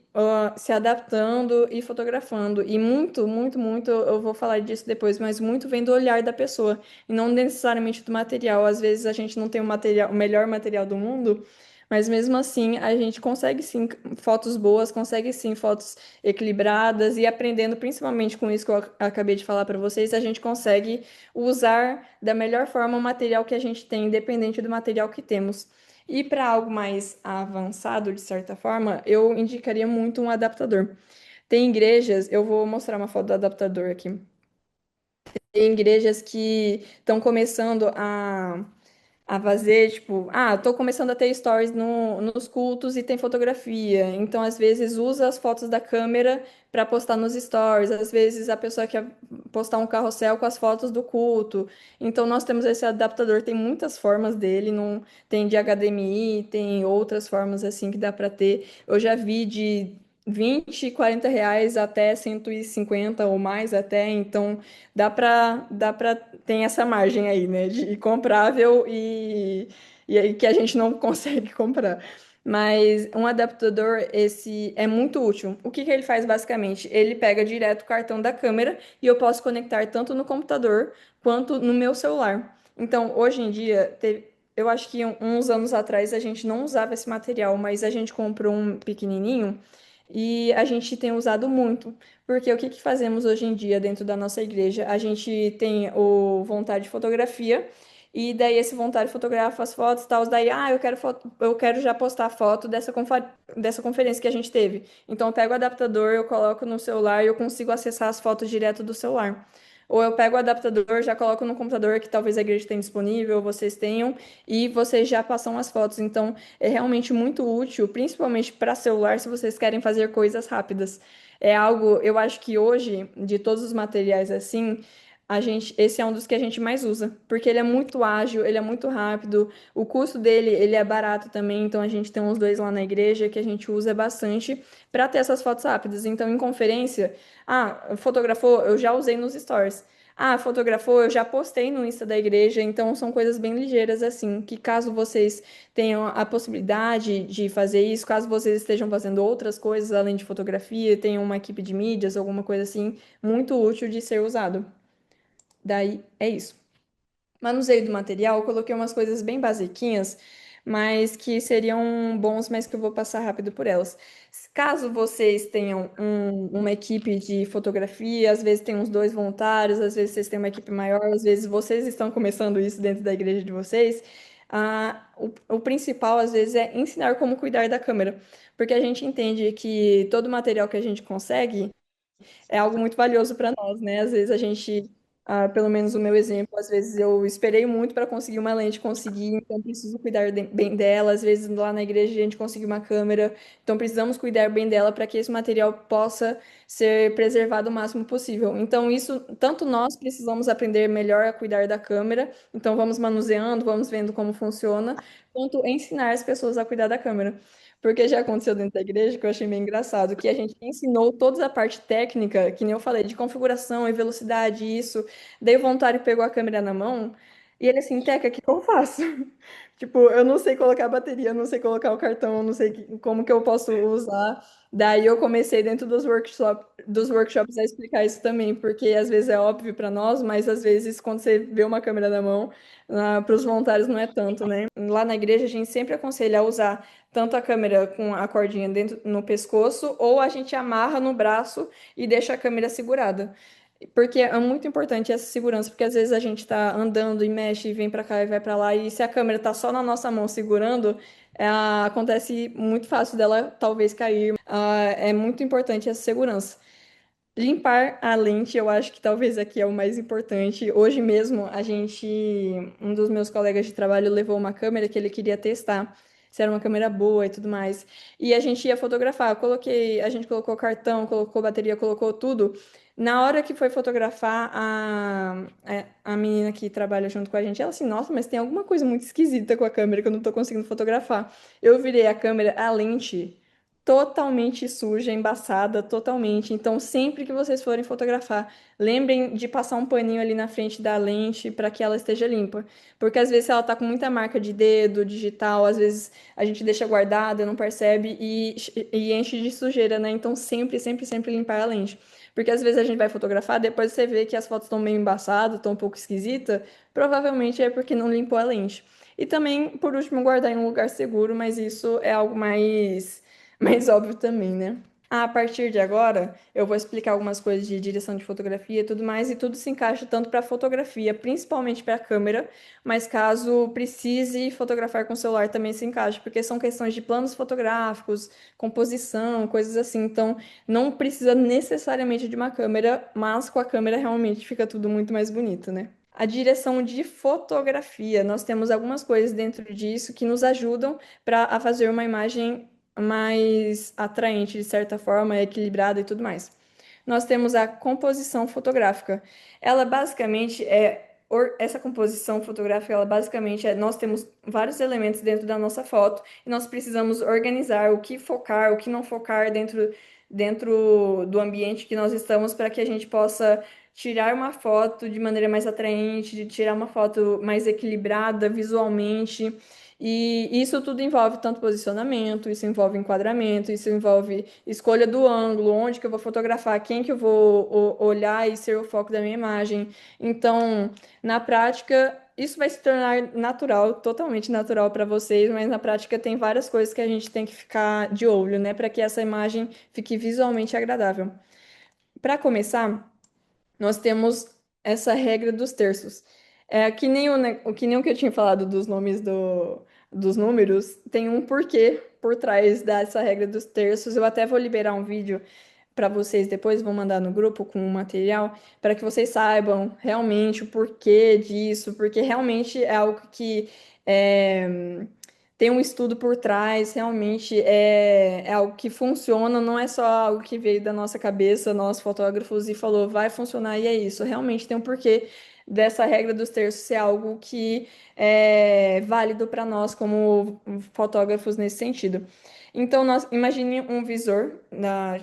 se adaptando e fotografando. E muito, muito, muito, eu vou falar disso depois, mas muito vem do olhar da pessoa e não necessariamente do material. Às vezes a gente não tem o melhor material do mundo, mas mesmo assim a gente consegue sim fotos boas, consegue sim fotos equilibradas e aprendendo principalmente com isso que eu acabei de falar para vocês, a gente consegue usar da melhor forma o material que a gente tem, independente do material que temos. E para algo mais avançado, de certa forma, eu indicaria muito um adaptador. Tem igrejas, eu vou mostrar uma foto do adaptador aqui. Tem igrejas que estão começando a fazer, tipo, tô começando a ter stories nos cultos e tem fotografia. Então, às vezes, usa as fotos da câmera para postar nos stories. Às vezes, a pessoa quer postar um carrossel com as fotos do culto. Então, nós temos esse adaptador, tem muitas formas dele, não tem de HDMI, tem outras formas assim que dá para ter. Eu já vi de 20, R$ 40 até 150 ou mais até, então dá para tem essa margem aí, né, de comprável e aí que a gente não consegue comprar. Mas um adaptador, esse é muito útil. O que que ele faz basicamente? Ele pega direto o cartão da câmera e eu posso conectar tanto no computador quanto no meu celular. Então, hoje em dia, eu acho que uns anos atrás a gente não usava esse material, mas a gente comprou um pequenininho e a gente tem usado muito. Porque o que que fazemos hoje em dia dentro da nossa igreja? A gente tem o vontade de fotografia, e daí esse voluntário fotografa as fotos e tal, daí, eu quero já postar a foto dessa conferência que a gente teve. Então eu pego o adaptador, eu coloco no celular e eu consigo acessar as fotos direto do celular. Ou eu pego o adaptador, já coloco no computador que talvez a igreja tenha disponível, ou vocês tenham, e vocês já passam as fotos. Então é realmente muito útil, principalmente para celular, se vocês querem fazer coisas rápidas. É algo, eu acho que hoje, de todos os materiais assim, esse é um dos que a gente mais usa, porque ele é muito ágil, ele é muito rápido, o custo dele, ele é barato também, então a gente tem uns dois lá na igreja que a gente usa bastante para ter essas fotos rápidas. Então, em conferência, fotografou, eu já usei nos stories. Fotografou, eu já postei no Insta da igreja, então são coisas bem ligeiras assim, que caso vocês tenham a possibilidade de fazer isso, caso vocês estejam fazendo outras coisas além de fotografia, tenham uma equipe de mídias, alguma coisa assim, muito útil de ser usado. Daí é isso. Manuseio do material, eu coloquei umas coisas bem basiquinhas, mas que seriam bons, mas que eu vou passar rápido por elas. Caso vocês tenham uma equipe de fotografia, às vezes tem uns dois voluntários, às vezes vocês têm uma equipe maior, às vezes vocês estão começando isso dentro da igreja de vocês, o principal, às vezes, é ensinar como cuidar da câmera, porque a gente entende que todo material que a gente consegue é algo muito valioso para nós, né? Às vezes a gente, pelo menos o meu exemplo, às vezes eu esperei muito para conseguir uma lente, conseguir, então preciso cuidar bem dela. Às vezes lá na igreja a gente conseguiu uma câmera, então precisamos cuidar bem dela para que esse material possa ser preservado o máximo possível. Então isso, tanto nós precisamos aprender melhor a cuidar da câmera, então vamos manuseando, vamos vendo como funciona, quanto ensinar as pessoas a cuidar da câmera. Porque já aconteceu dentro da igreja, que eu achei meio engraçado, que a gente ensinou toda a parte técnica, que nem eu falei, de configuração e velocidade, e isso. Daí o voluntário pegou a câmera na mão e ele assim, Teca, o que que eu faço? Tipo, eu não sei colocar a bateria, eu não sei colocar o cartão, eu não sei como que eu posso usar. Daí eu comecei dentro dos workshops a explicar isso também, porque às vezes é óbvio para nós, mas às vezes quando você vê uma câmera na mão, para os voluntários não é tanto, né? Lá na igreja a gente sempre aconselha a usar tanto a câmera com a cordinha dentro no pescoço, ou a gente amarra no braço e deixa a câmera segurada. Porque é muito importante essa segurança, porque às vezes a gente tá andando e mexe e vem para cá e vai para lá, e se a câmera tá só na nossa mão segurando, acontece muito fácil dela talvez cair. É muito importante essa segurança. Limpar a lente, eu acho que talvez aqui é o mais importante. Hoje mesmo, um dos meus colegas de trabalho levou uma câmera que ele queria testar, se era uma câmera boa e tudo mais. E a gente ia fotografar. A gente colocou cartão, colocou bateria, colocou tudo. Na hora que foi fotografar, a menina que trabalha junto com a gente, ela assim, nossa, mas tem alguma coisa muito esquisita com a câmera que eu não tô conseguindo fotografar. Eu virei a câmera, a lente totalmente suja, embaçada, totalmente. Então, sempre que vocês forem fotografar, lembrem de passar um paninho ali na frente da lente para que ela esteja limpa. Porque às vezes ela tá com muita marca de dedo, digital, às vezes a gente deixa guardada, não percebe e enche de sujeira, né? Então, sempre, sempre, sempre limpar a lente. Porque às vezes a gente vai fotografar, depois você vê que as fotos estão meio embaçadas, estão um pouco esquisitas, provavelmente é porque não limpou a lente. E também, por último, guardar em um lugar seguro, mas isso é algo mais óbvio também, né? A partir de agora, eu vou explicar algumas coisas de direção de fotografia e tudo mais, e tudo se encaixa tanto para fotografia, principalmente para a câmera, mas caso precise fotografar com o celular também se encaixa, porque são questões de planos fotográficos, composição, coisas assim. Então, não precisa necessariamente de uma câmera, mas com a câmera realmente fica tudo muito mais bonito, né? a direção de fotografia. Nós temos algumas coisas dentro disso que nos ajudam para a fazer uma imagem mais atraente, de certa forma, equilibrada e tudo mais. Nós temos a composição fotográfica. Ela basicamente essa composição fotográfica, ela basicamente nós temos vários elementos dentro da nossa foto e nós precisamos organizar o que focar, o que não focar dentro do ambiente que nós estamos para que a gente possa tirar uma foto de maneira mais atraente, de tirar uma foto mais equilibrada visualmente. E isso tudo envolve tanto posicionamento, isso envolve enquadramento, isso envolve escolha do ângulo, onde que eu vou fotografar, quem que eu vou olhar e ser o foco da minha imagem. Então, na prática, isso vai se tornar natural, totalmente natural para vocês, mas na prática tem várias coisas que a gente tem que ficar de olho, né, para que essa imagem fique visualmente agradável. Para começar, nós temos essa regra dos terços. É que nem o que eu tinha falado dos nomes dos números, tem um porquê por trás dessa regra dos terços. Eu até vou liberar um vídeo para vocês depois, vou mandar no grupo com o material, para que vocês saibam realmente o porquê disso, porque realmente é algo que tem um estudo por trás, realmente é algo que funciona, não é só algo que veio da nossa cabeça, nós fotógrafos, e falou, vai funcionar e é isso. Realmente tem um porquê dessa regra dos terços ser algo que é válido para nós como fotógrafos nesse sentido. Então, imagine um visor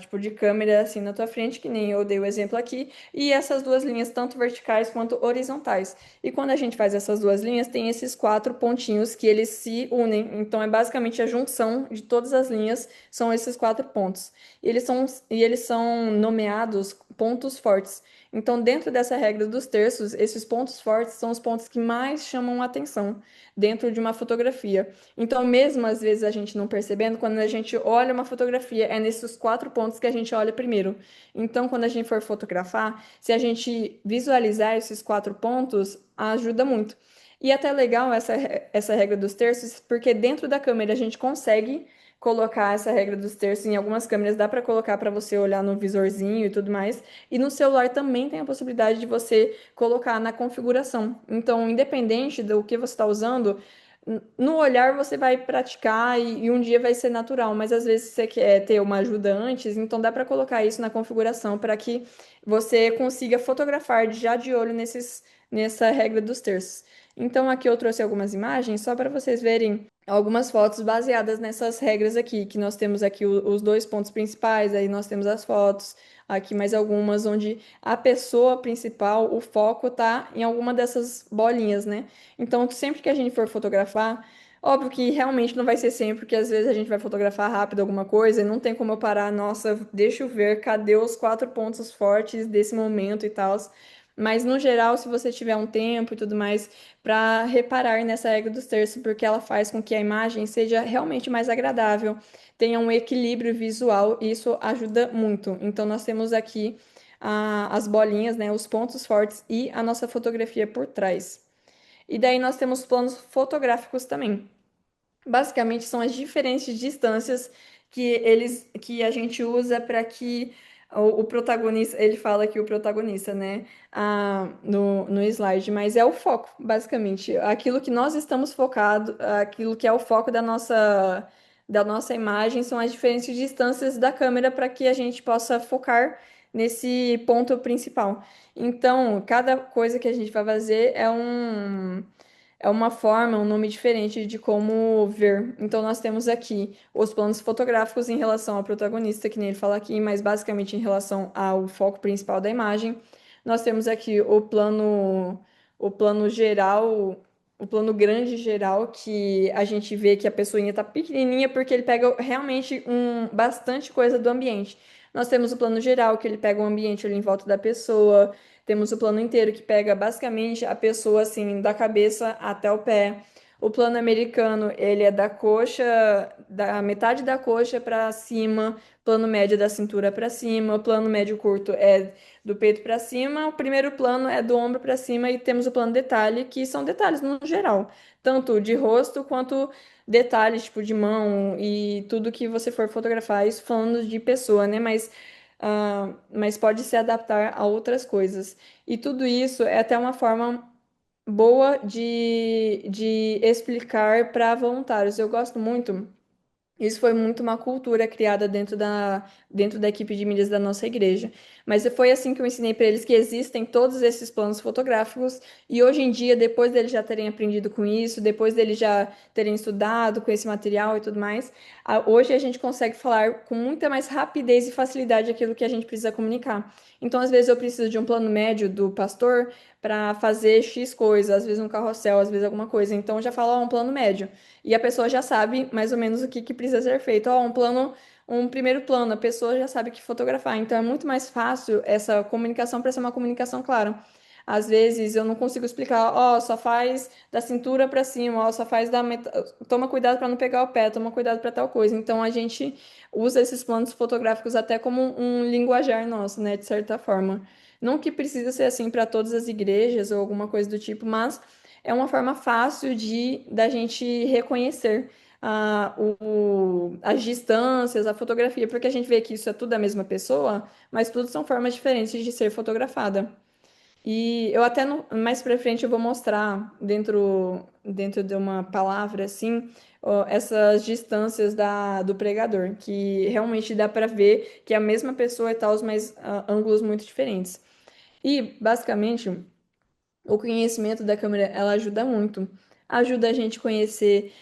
tipo, de câmera assim na tua frente, que nem eu dei o exemplo aqui, e essas duas linhas, tanto verticais quanto horizontais. E quando a gente faz essas duas linhas, tem esses quatro pontinhos que eles se unem. Então, é basicamente a junção de todas as linhas, são esses quatro pontos. E eles são nomeados pontos fortes. Então, dentro dessa regra dos terços, esses pontos fortes são os pontos que mais chamam a atenção dentro de uma fotografia. Então, mesmo às vezes a gente não percebendo, quando a gente olha uma fotografia, é nesses quatro pontos que a gente olha primeiro. Então, quando a gente for fotografar, se a gente visualizar esses quatro pontos, ajuda muito. E até legal essa regra dos terços, porque dentro da câmera a gente consegue colocar essa regra dos terços. Em algumas câmeras dá para colocar para você olhar no visorzinho e tudo mais. E no celular também tem a possibilidade de você colocar na configuração. Então, independente do que você está usando, no olhar você vai praticar e um dia vai ser natural, mas às vezes você quer ter uma ajuda antes, então dá para colocar isso na configuração para que você consiga fotografar já de olho nessa regra dos terços. Então aqui eu trouxe algumas imagens só para vocês verem algumas fotos baseadas nessas regras aqui, que nós temos aqui os dois pontos principais, aí nós temos as fotos, aqui mais algumas onde a pessoa principal, o foco tá em alguma dessas bolinhas, né? Então, sempre que a gente for fotografar, óbvio que realmente não vai ser sempre, porque às vezes a gente vai fotografar rápido alguma coisa e não tem como eu parar, nossa, deixa eu ver, cadê os quatro pontos fortes desse momento e tal. Mas no geral, se você tiver um tempo e tudo mais, para reparar nessa regra dos terços, porque ela faz com que a imagem seja realmente mais agradável, tenha um equilíbrio visual, e isso ajuda muito. Então, nós temos aqui as bolinhas, né, os pontos fortes e a nossa fotografia por trás. E daí nós temos planos fotográficos também. Basicamente são as diferentes distâncias que a gente usa para que o protagonista, ele fala que o protagonista, né, no slide, mas é o foco, basicamente, aquilo que nós estamos focado, aquilo que é o foco da nossa imagem são as diferentes distâncias da câmera para que a gente possa focar nesse ponto principal. Então, cada coisa que a gente vai fazer é uma forma, um nome diferente de como ver. Então, nós temos aqui os planos fotográficos em relação ao protagonista, que nem ele fala aqui, mas basicamente em relação ao foco principal da imagem. Nós temos aqui o plano geral, o plano grande geral, que a gente vê que a pessoinha tá pequenininha porque ele pega realmente bastante coisa do ambiente. Nós temos o plano geral, que ele pega o ambiente ali em volta da pessoa. Temos o plano inteiro que pega basicamente a pessoa assim da cabeça até o pé. O plano americano, ele é da coxa, da metade da coxa para cima, plano médio da cintura para cima, o plano médio curto é do peito para cima, o primeiro plano é do ombro para cima e temos o plano detalhe, que são detalhes no geral, tanto de rosto quanto detalhes tipo de mão e tudo que você for fotografar, isso falando de pessoa, né? Mas pode se adaptar a outras coisas. E tudo isso é até uma forma. boa de explicar para voluntários. Eu gosto muito. Isso foi muito uma cultura criada dentro da equipe de mídias da nossa igreja. Mas foi assim que eu ensinei para eles que existem todos esses planos fotográficos, e hoje em dia, depois deles já terem aprendido com isso, depois deles já terem estudado com esse material e tudo mais, hoje a gente consegue falar com muita mais rapidez e facilidade aquilo que a gente precisa comunicar. Então, às vezes, eu preciso de um plano médio do pastor para fazer X coisa, às vezes um carrossel, às vezes alguma coisa. Então, eu já falo, ó, um plano médio. E a pessoa já sabe mais ou menos o que precisa ser feito. Ó, um plano, um primeiro plano, a pessoa já sabe que fotografar. Então é muito mais fácil essa comunicação para ser uma comunicação clara. Às vezes eu não consigo explicar, ó, só faz da cintura para cima, ó, só faz toma cuidado para não pegar o pé, toma cuidado para tal coisa. Então a gente usa esses planos fotográficos até como um linguajar nosso, né, de certa forma. Não que precisa ser assim para todas as igrejas ou alguma coisa do tipo, mas é uma forma fácil de da gente reconhecer as distâncias, a fotografia, porque a gente vê que isso é tudo a mesma pessoa, mas tudo são formas diferentes de ser fotografada. E eu até mais pra frente eu vou mostrar dentro de uma palavra assim, ó, essas distâncias do pregador, que realmente dá para ver que é a mesma pessoa e tal, mas ângulos muito diferentes. E basicamente o conhecimento da câmera, ela ajuda muito. Ajuda a gente conhecer,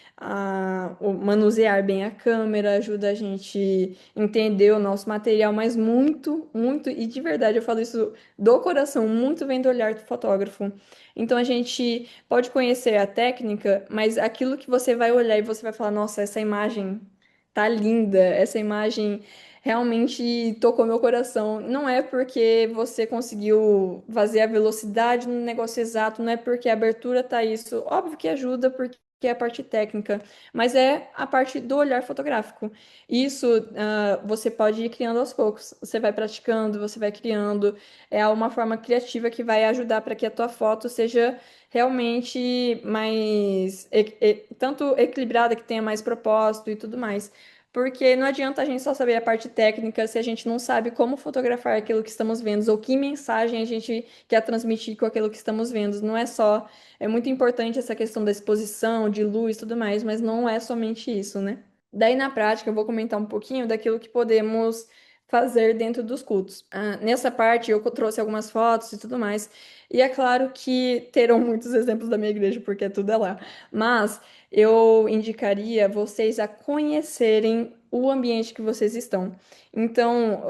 manusear bem a câmera, ajuda a gente entender o nosso material, mas muito, muito, e de verdade eu falo isso do coração, muito vem do olhar do fotógrafo. Então a gente pode conhecer a técnica, mas aquilo que você vai olhar e você vai falar, nossa, essa imagem tá linda, essa imagem realmente tocou meu coração. Não é porque você conseguiu fazer a velocidade no negócio exato, não é porque a abertura tá isso. Óbvio que ajuda, porque é a parte técnica, mas é a parte do olhar fotográfico. Isso, você pode ir criando aos poucos. Você vai praticando, você vai criando. É uma forma criativa que vai ajudar para que a tua foto seja realmente mais tanto equilibrada, que tenha mais propósito e tudo mais. Porque não adianta a gente só saber a parte técnica se a gente não sabe como fotografar aquilo que estamos vendo ou que mensagem a gente quer transmitir com aquilo que estamos vendo. Não é só. É muito importante essa questão da exposição, de luz e tudo mais, mas não é somente isso, né? Daí, na prática, eu vou comentar um pouquinho daquilo que podemos fazer dentro dos cultos. Nessa parte, eu trouxe algumas fotos e tudo mais. E é claro que terão muitos exemplos da minha igreja, porque tudo é lá. Mas eu indicaria vocês a conhecerem o ambiente que vocês estão. Então,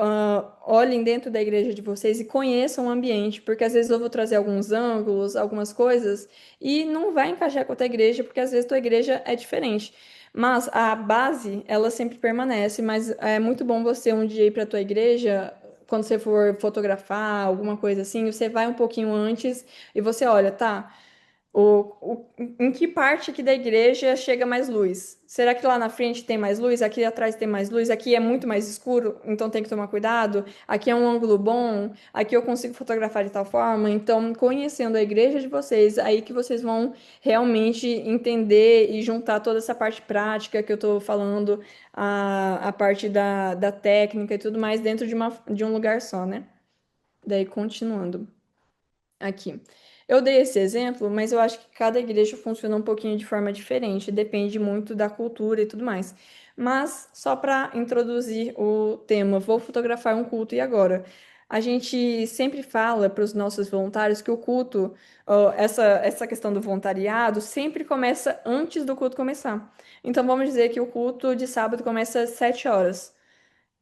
olhem dentro da igreja de vocês e conheçam o ambiente, porque às vezes eu vou trazer alguns ângulos, algumas coisas, e não vai encaixar com a tua igreja, porque às vezes tua igreja é diferente. Mas a base, ela sempre permanece, mas é muito bom você um dia ir para tua igreja, quando você for fotografar, alguma coisa assim, você vai um pouquinho antes e você olha, tá? Em que parte aqui da igreja chega mais luz? Será que lá na frente tem mais luz? Aqui atrás tem mais luz? Aqui é muito mais escuro, então tem que tomar cuidado. Aqui é um ângulo bom, aqui eu consigo fotografar de tal forma. Então, conhecendo a igreja de vocês, aí que vocês vão realmente entender e juntar toda essa parte prática que eu tô falando, a parte da técnica e tudo mais dentro de um lugar só, né? Daí, continuando aqui. Eu dei esse exemplo, mas eu acho que cada igreja funciona um pouquinho de forma diferente, depende muito da cultura e tudo mais. Mas só para introduzir o tema, vou fotografar um culto e agora? A gente sempre fala para os nossos voluntários que o culto, ó, essa questão do voluntariado, sempre começa antes do culto começar. Então vamos dizer que o culto de sábado começa às 7 horas.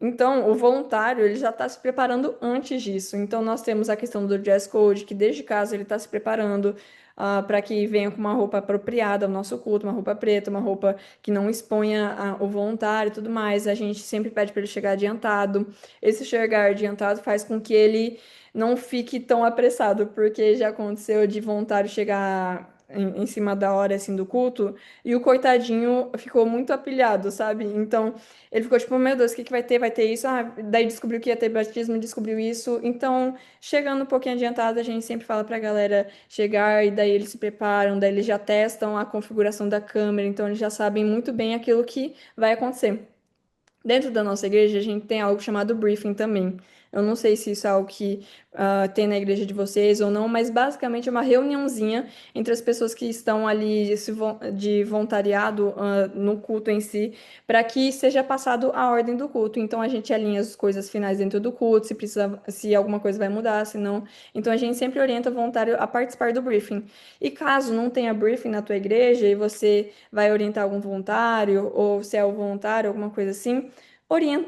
Então, o voluntário, ele já está se preparando antes disso. Então, nós temos a questão do dress code, que desde casa ele está se preparando para que venha com uma roupa apropriada ao nosso culto, uma roupa preta, uma roupa que não exponha o voluntário e tudo mais. A gente sempre pede para ele chegar adiantado. Esse chegar adiantado faz com que ele não fique tão apressado, porque já aconteceu de voluntário chegar em cima da hora assim do culto e o coitadinho ficou muito apilhado, sabe? Então, ele ficou tipo, meu Deus, o que que vai ter? Vai ter isso? Daí descobriu que ia ter batismo, descobriu isso. Então, chegando um pouquinho adiantado, a gente sempre fala pra galera chegar e daí eles se preparam, daí eles já testam a configuração da câmera, então eles já sabem muito bem aquilo que vai acontecer. Dentro da nossa igreja, a gente tem algo chamado briefing também. Eu não sei se isso é algo que tem na igreja de vocês ou não, mas basicamente é uma reuniãozinha entre as pessoas que estão ali de voluntariado no culto em si, para que seja passado a ordem do culto. Então a gente alinha as coisas finais dentro do culto, se precisa, se alguma coisa vai mudar, se não. Então a gente sempre orienta o voluntário a participar do briefing. E caso não tenha briefing na tua igreja e você vai orientar algum voluntário, ou se é o voluntário, alguma coisa assim,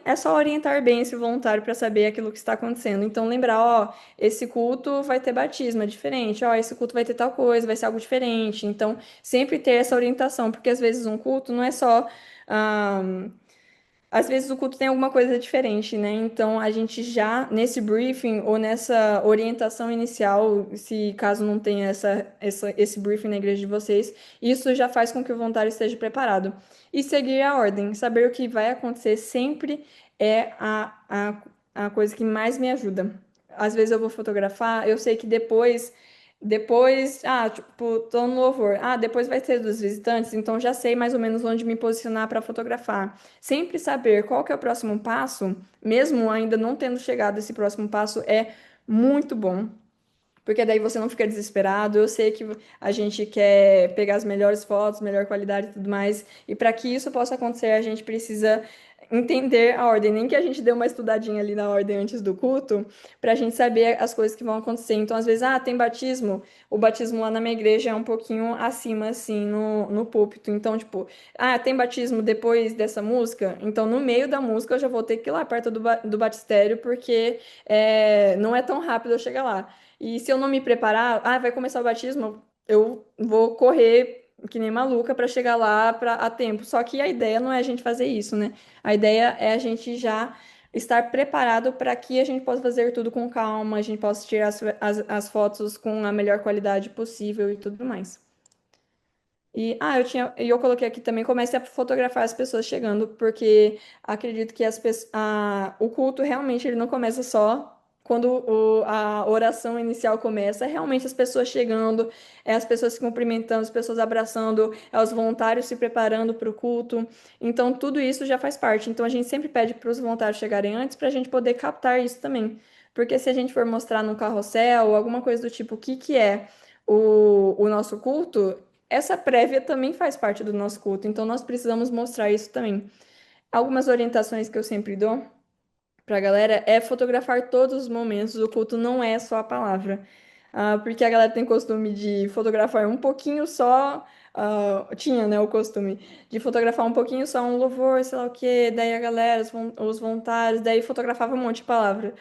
é só orientar bem esse voluntário para saber aquilo que está acontecendo. Então, lembrar, ó, esse culto vai ter batismo, é diferente, ó, esse culto vai ter tal coisa, vai ser algo diferente. Então, sempre ter essa orientação, porque às vezes um culto não é só. ah, Às vezes o culto tem alguma coisa diferente, né? Então a gente já nesse briefing ou nessa orientação inicial, se caso não tenha esse briefing na igreja de vocês, isso já faz com que o voluntário esteja preparado. E seguir a ordem, saber o que vai acontecer sempre é a coisa que mais me ajuda. Às vezes eu vou fotografar, eu sei que tipo, tô no louvor. Ah, depois vai ter dos visitantes, então já sei mais ou menos onde me posicionar para fotografar. Sempre saber qual que é o próximo passo, mesmo ainda não tendo chegado esse próximo passo, é muito bom. Porque daí você não fica desesperado. Eu sei que a gente quer pegar as melhores fotos, melhor qualidade e tudo mais. E para que isso possa acontecer, a gente precisa entender a ordem. Nem que a gente dê uma estudadinha ali na ordem antes do culto, para a gente saber as coisas que vão acontecer. Então, às vezes, tem batismo. O batismo lá na minha igreja é um pouquinho acima, assim, no púlpito. Então, tipo, tem batismo depois dessa música. Então, no meio da música, eu já vou ter que ir lá perto do batistério, porque não é tão rápido eu chegar lá. E se eu não me preparar, vai começar o batismo, eu vou correr que nem maluca para chegar lá a tempo. Só que a ideia não é a gente fazer isso, né? A ideia é a gente já estar preparado para que a gente possa fazer tudo com calma, a gente possa tirar as fotos com a melhor qualidade possível e tudo mais. Eu coloquei aqui também, comece a fotografar as pessoas chegando, porque acredito que o culto realmente ele não começa só quando a oração inicial começa, é realmente as pessoas chegando, é as pessoas se cumprimentando, as pessoas abraçando, é os voluntários se preparando para o culto. Então, tudo isso já faz parte. Então, a gente sempre pede para os voluntários chegarem antes para a gente poder captar isso também. Porque se a gente for mostrar no carrossel, alguma coisa do tipo, o que que é o nosso culto, essa prévia também faz parte do nosso culto, então nós precisamos mostrar isso também. Algumas orientações que eu sempre dou para a galera é fotografar todos os momentos. O culto não é só a palavra. Porque a galera tem costume de fotografar um pouquinho só. Tinha, né, o costume de fotografar um pouquinho só um louvor, sei lá o quê, daí a galera, os voluntários, daí fotografava um monte de palavra.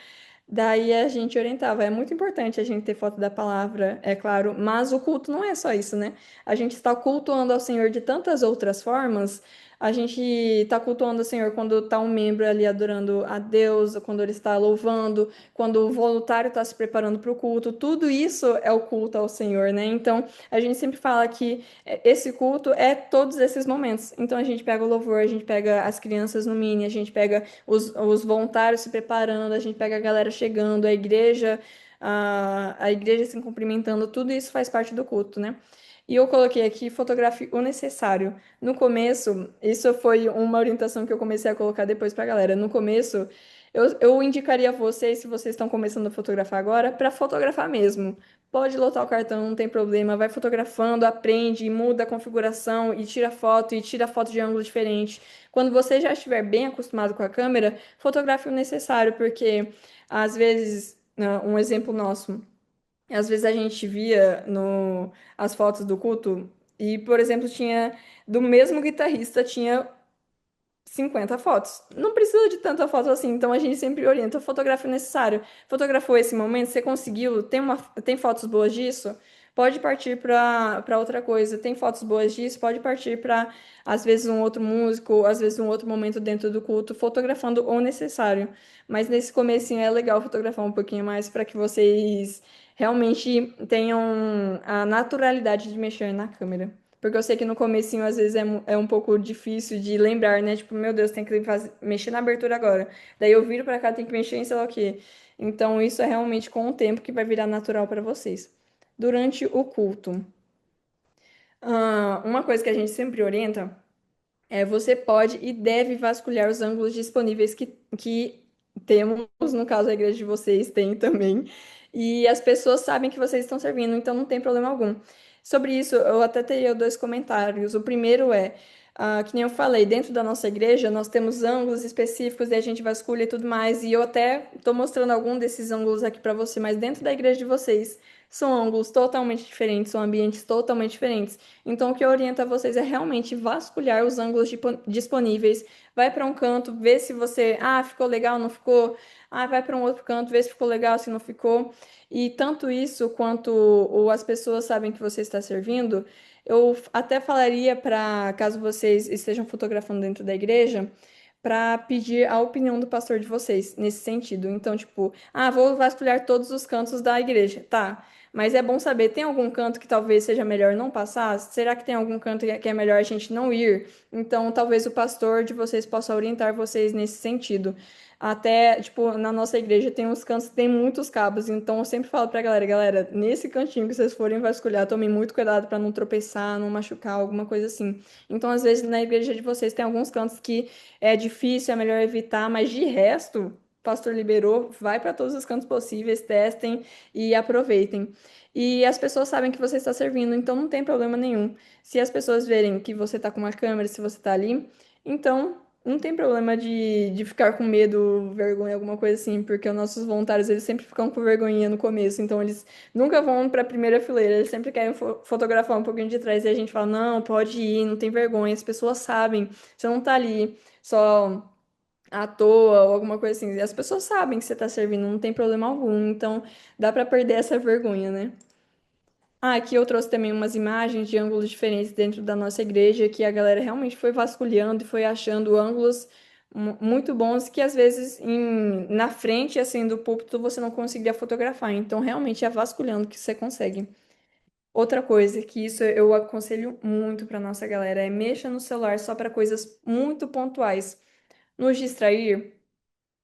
Daí a gente orientava. É muito importante a gente ter foto da palavra, é claro, mas o culto não é só isso, né? A gente está cultuando ao Senhor de tantas outras formas. A gente está cultuando o Senhor quando está um membro ali adorando a Deus, quando ele está louvando, quando o voluntário está se preparando para o culto. Tudo isso é o culto ao Senhor, né? Então, a gente sempre fala que esse culto é todos esses momentos. Então, a gente pega o louvor, a gente pega as crianças no mini, a gente pega os voluntários se preparando, a gente pega a galera chegando, a igreja se cumprimentando, tudo isso faz parte do culto, né? E eu coloquei aqui fotografe o necessário. No começo, isso foi uma orientação que eu comecei a colocar depois pra galera. No começo, eu indicaria a vocês, se vocês estão começando a fotografar agora, para fotografar mesmo. Pode lotar o cartão, não tem problema. Vai fotografando, aprende, muda a configuração e tira foto de ângulo diferente. Quando você já estiver bem acostumado com a câmera, fotografe o necessário, porque às vezes, um exemplo nosso, às vezes a gente via as fotos do culto e, por exemplo, tinha do mesmo guitarrista tinha 50 fotos. Não precisa de tanta foto assim, então a gente sempre orienta, fotografe o necessário. Fotografou esse momento, você conseguiu, tem fotos boas disso? Pode partir para outra coisa. Tem fotos boas disso? Pode partir para, às vezes, um outro músico, às vezes, um outro momento dentro do culto, fotografando o necessário. Mas nesse comecinho é legal fotografar um pouquinho mais para que vocês realmente tenham a naturalidade de mexer na câmera. Porque eu sei que no comecinho, às vezes, é um pouco difícil de lembrar, né? Tipo, meu Deus, tem que mexer na abertura agora. Daí eu viro pra cá, tem que mexer em sei lá o quê. Então, isso é realmente com o tempo que vai virar natural para vocês. Durante o culto, uma coisa que a gente sempre orienta é você pode e deve vasculhar os ângulos disponíveis que temos, no caso a igreja de vocês tem também, e as pessoas sabem que vocês estão servindo, então não tem problema algum. Sobre isso, eu até teria dois comentários. O primeiro é, que nem eu falei, dentro da nossa igreja nós temos ângulos específicos e a gente vasculha e tudo mais, e eu até estou mostrando algum desses ângulos aqui para você, mas dentro da igreja de vocês são ângulos totalmente diferentes, são ambientes totalmente diferentes. Então, o que eu oriento a vocês é realmente vasculhar os ângulos disponíveis. Vai para um canto, vê se você, ficou legal, não ficou. Vai para um outro canto, vê se ficou legal, se não ficou. E tanto isso quanto as pessoas sabem que você está servindo, eu até falaria para, caso vocês estejam fotografando dentro da igreja, para pedir a opinião do pastor de vocês nesse sentido. Então, tipo, vou vasculhar todos os cantos da igreja. Tá. Mas é bom saber, tem algum canto que talvez seja melhor não passar? Será que tem algum canto que é melhor a gente não ir? Então, talvez o pastor de vocês possa orientar vocês nesse sentido. Até, tipo, na nossa igreja tem uns cantos que tem muitos cabos, então eu sempre falo pra galera, galera, nesse cantinho que vocês forem vasculhar, tomem muito cuidado pra não tropeçar, não machucar, alguma coisa assim. Então, às vezes, na igreja de vocês tem alguns cantos que é difícil, é melhor evitar, mas de resto, o pastor liberou, vai para todos os cantos possíveis, testem e aproveitem. E as pessoas sabem que você está servindo, então não tem problema nenhum. Se as pessoas verem que você está com uma câmera, se você está ali, então não tem problema de ficar com medo, vergonha, alguma coisa assim, porque os nossos voluntários eles sempre ficam com vergonhinha no começo, então eles nunca vão para a primeira fileira, eles sempre querem fotografar um pouquinho de trás e a gente fala: não, pode ir, não tem vergonha, as pessoas sabem, você não tá ali só à toa ou alguma coisa assim. E as pessoas sabem que você tá servindo, não tem problema algum, então dá para perder essa vergonha, né? Aqui eu trouxe também umas imagens de ângulos diferentes dentro da nossa igreja, que a galera realmente foi vasculhando e foi achando ângulos muito bons que às vezes na frente assim do púlpito você não conseguia fotografar. Então realmente é vasculhando que você consegue. Outra coisa que isso eu aconselho muito para nossa galera é mexa no celular só para coisas muito pontuais. Nos distrair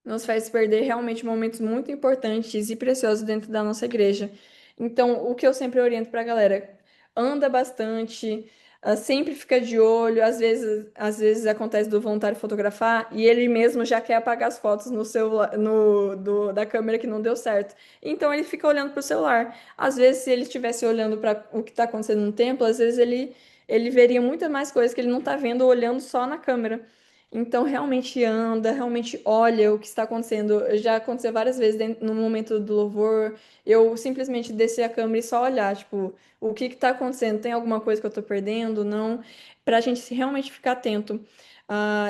nos faz perder realmente momentos muito importantes e preciosos dentro da nossa igreja. Então, o que eu sempre oriento para a galera, anda bastante, sempre fica de olho, às vezes acontece do voluntário fotografar e ele mesmo já quer apagar as fotos no celular, da câmera que não deu certo. Então ele fica olhando para o celular. Às vezes, se ele estivesse olhando para o que está acontecendo no templo, às vezes ele veria muitas mais coisas que ele não está vendo olhando só na câmera. Então, realmente anda, realmente olha o que está acontecendo. Já aconteceu várias vezes no momento do louvor, eu simplesmente descer a câmera e só olhar, tipo, o que está acontecendo? Tem alguma coisa que eu estou perdendo? Não? Para a gente realmente ficar atento.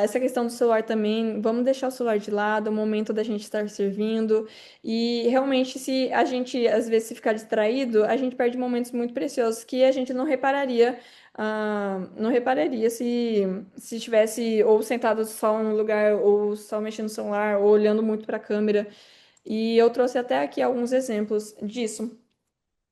Essa questão do celular também, vamos deixar o celular de lado, é o momento da gente estar servindo. E realmente, se a gente, às vezes, se ficar distraído, a gente perde momentos muito preciosos que a gente não repararia se estivesse ou sentado só no lugar, ou só mexendo no celular, ou olhando muito para a câmera. E eu trouxe até aqui alguns exemplos disso,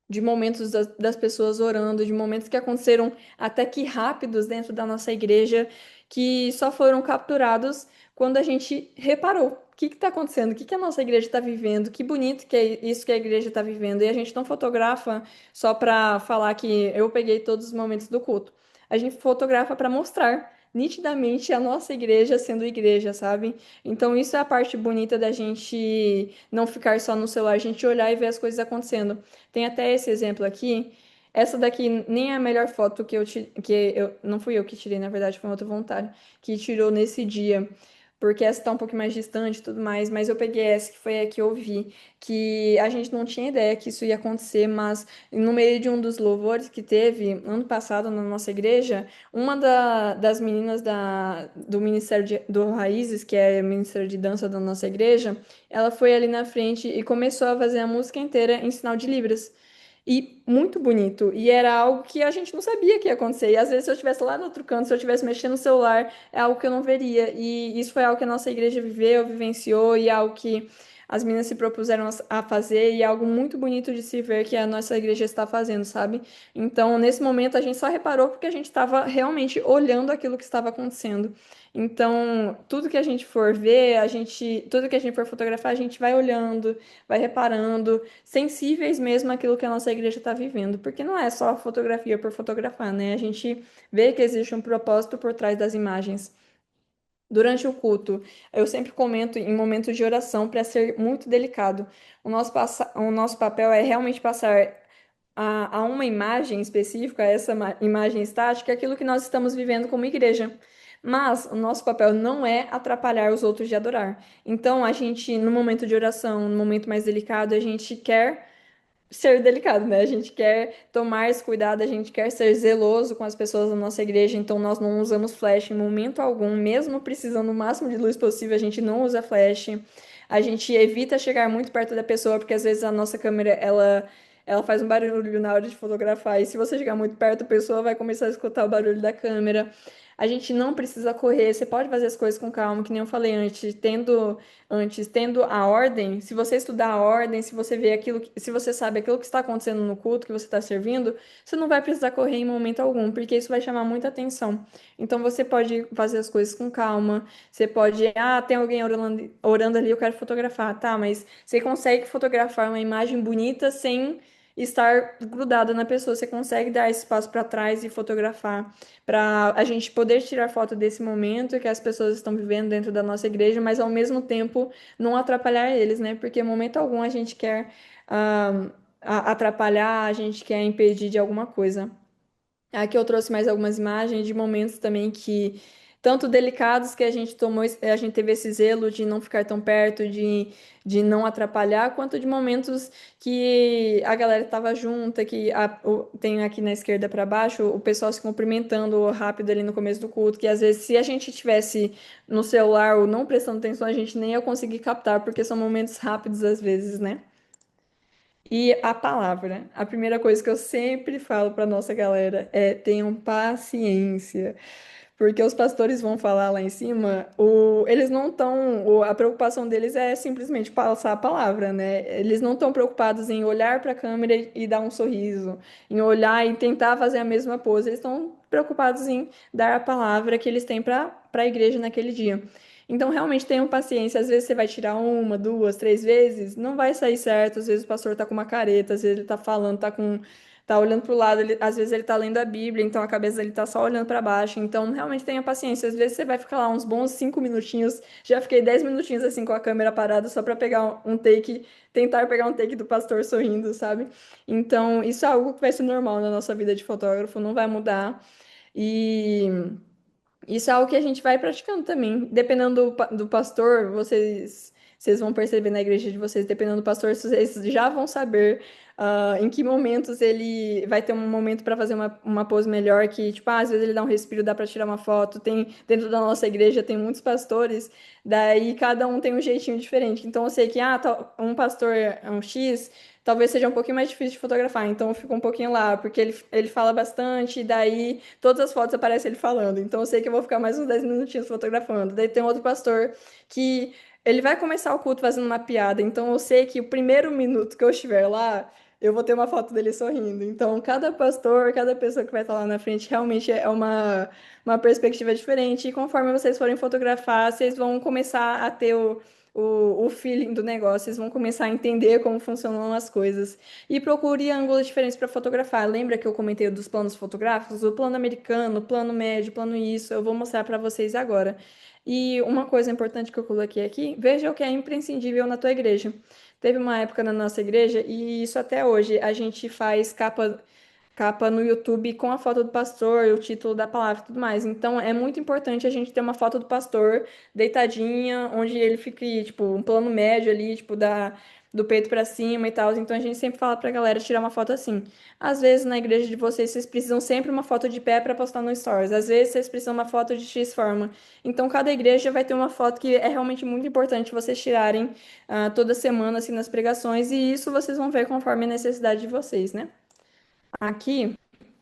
de momentos das pessoas orando, de momentos que aconteceram até que rápidos dentro da nossa igreja, que só foram capturados quando a gente reparou. O que está acontecendo? O que a nossa igreja está vivendo? Que bonito que é isso que a igreja está vivendo. E a gente não fotografa só para falar que eu peguei todos os momentos do culto. A gente fotografa para mostrar nitidamente a nossa igreja sendo igreja, sabe? Então, isso é a parte bonita da gente não ficar só no celular, a gente olhar e ver as coisas acontecendo. Tem até esse exemplo aqui. Essa daqui nem é a melhor foto não fui eu que tirei, na verdade, foi um outro voluntário que tirou nesse dia, porque essa tá um pouco mais distante e tudo mais, mas eu peguei essa que foi a que eu vi, que a gente não tinha ideia que isso ia acontecer, mas no meio de um dos louvores que teve ano passado na nossa igreja, uma das meninas do Ministério do Raízes, que é o Ministério de Dança da nossa igreja, ela foi ali na frente e começou a fazer a música inteira em sinal de Libras. E muito bonito. E era algo que a gente não sabia que ia acontecer. E às vezes, se eu estivesse lá no outro canto, se eu estivesse mexendo no celular, é algo que eu não veria. E isso foi algo que a nossa igreja viveu, vivenciou, e é algo que as meninas se propuseram a fazer, e é algo muito bonito de se ver que a nossa igreja está fazendo, sabe? Então, nesse momento, a gente só reparou porque a gente estava realmente olhando aquilo que estava acontecendo. Então, tudo que a gente for ver, tudo que a gente for fotografar, a gente vai olhando, vai reparando, sensíveis mesmo àquilo que a nossa igreja está vivendo, porque não é só fotografia por fotografar, né? A gente vê que existe um propósito por trás das imagens. Durante o culto, eu sempre comento em momentos de oração para ser muito delicado. O nosso papel é realmente passar a uma imagem específica, a essa imagem estática, aquilo que nós estamos vivendo como igreja. Mas o nosso papel não é atrapalhar os outros de adorar. Então, a gente, no momento de oração, no momento mais delicado, a gente quer ser delicado, né? A gente quer tomar esse cuidado, a gente quer ser zeloso com as pessoas da nossa igreja, então nós não usamos flash em momento algum, mesmo precisando o máximo de luz possível, a gente não usa flash. A gente evita chegar muito perto da pessoa, porque às vezes a nossa câmera, ela faz um barulho na hora de fotografar, e se você chegar muito perto, a pessoa vai começar a escutar o barulho da câmera. A gente não precisa correr, você pode fazer as coisas com calma, que nem eu falei antes, tendo a ordem, se você estudar a ordem, se você vê aquilo, se você sabe aquilo que está acontecendo no culto que você está servindo, você não vai precisar correr em momento algum, porque isso vai chamar muita atenção. Então você pode fazer as coisas com calma, você pode, tem alguém orando ali, eu quero fotografar, tá, mas você consegue fotografar uma imagem bonita sem estar grudada na pessoa, você consegue dar esse passo para trás e fotografar para a gente poder tirar foto desse momento que as pessoas estão vivendo dentro da nossa igreja, mas ao mesmo tempo não atrapalhar eles, né? Porque em momento algum a gente quer atrapalhar, a gente quer impedir de alguma coisa. Aqui eu trouxe mais algumas imagens de momentos também que, tanto delicados que a gente tomou, a gente teve esse zelo de não ficar tão perto, de não atrapalhar, quanto de momentos que a galera estava junta, tem aqui na esquerda para baixo o pessoal se cumprimentando rápido ali no começo do culto, que às vezes se a gente tivesse no celular ou não prestando atenção, a gente nem ia conseguir captar, porque são momentos rápidos às vezes, né? E a palavra, a primeira coisa que eu sempre falo para nossa galera é tenham paciência, porque os pastores vão falar lá em cima, eles não estão, a preocupação deles é simplesmente passar a palavra, né? Eles não estão preocupados em olhar para a câmera e dar um sorriso, em olhar e tentar fazer a mesma pose, eles estão preocupados em dar a palavra que eles têm para a igreja naquele dia. Então, realmente tenham paciência. Às vezes você vai tirar uma, duas, três vezes, não vai sair certo. Às vezes o pastor tá com uma careta, às vezes ele tá falando, tá olhando pro lado, às vezes ele tá lendo a Bíblia, então a cabeça dele tá só olhando para baixo. Então, realmente tenha paciência. Às vezes você vai ficar lá uns bons 5 minutinhos. Já fiquei 10 minutinhos assim com a câmera parada só para pegar um take, tentar pegar um take do pastor sorrindo, sabe? Então, isso é algo que vai ser normal na nossa vida de fotógrafo, não vai mudar. E isso é algo que a gente vai praticando também. Dependendo do pastor, vocês vão perceber na igreja de vocês, dependendo do pastor, vocês já vão saber em que momentos ele vai ter um momento para fazer uma pose melhor, que, tipo, às vezes ele dá um respiro, dá para tirar uma foto. Dentro da nossa igreja tem muitos pastores, daí cada um tem um jeitinho diferente. Então eu sei que, um pastor é um X. Talvez seja um pouquinho mais difícil de fotografar, então eu fico um pouquinho lá, porque ele fala bastante, e daí todas as fotos aparecem ele falando. Então eu sei que eu vou ficar mais uns 10 minutinhos fotografando. Daí tem outro pastor que ele vai começar o culto fazendo uma piada, então eu sei que o primeiro minuto que eu estiver lá, eu vou ter uma foto dele sorrindo. Então cada pastor, cada pessoa que vai estar lá na frente realmente é uma perspectiva diferente. E conforme vocês forem fotografar, vocês vão começar a ter o feeling do negócio, vocês vão começar a entender como funcionam as coisas. E procure ângulos diferentes para fotografar. Lembra que eu comentei dos planos fotográficos? O plano americano, o plano médio, o plano isso, eu vou mostrar para vocês agora. E uma coisa importante que eu coloquei aqui, veja o que é imprescindível na tua igreja. Teve uma época na nossa igreja, e isso até hoje, a gente faz capa no YouTube com a foto do pastor, o título da palavra e tudo mais. Então é muito importante a gente ter uma foto do pastor deitadinha, onde ele fique, tipo, um plano médio ali, tipo, do peito pra cima e tal. Então a gente sempre fala pra galera tirar uma foto assim. Às vezes na igreja de vocês, vocês precisam sempre uma foto de pé para postar no Stories. Às vezes vocês precisam uma foto de X forma. Então cada igreja vai ter uma foto que é realmente muito importante vocês tirarem toda semana assim nas pregações, e isso vocês vão ver conforme a necessidade de vocês, né? Aqui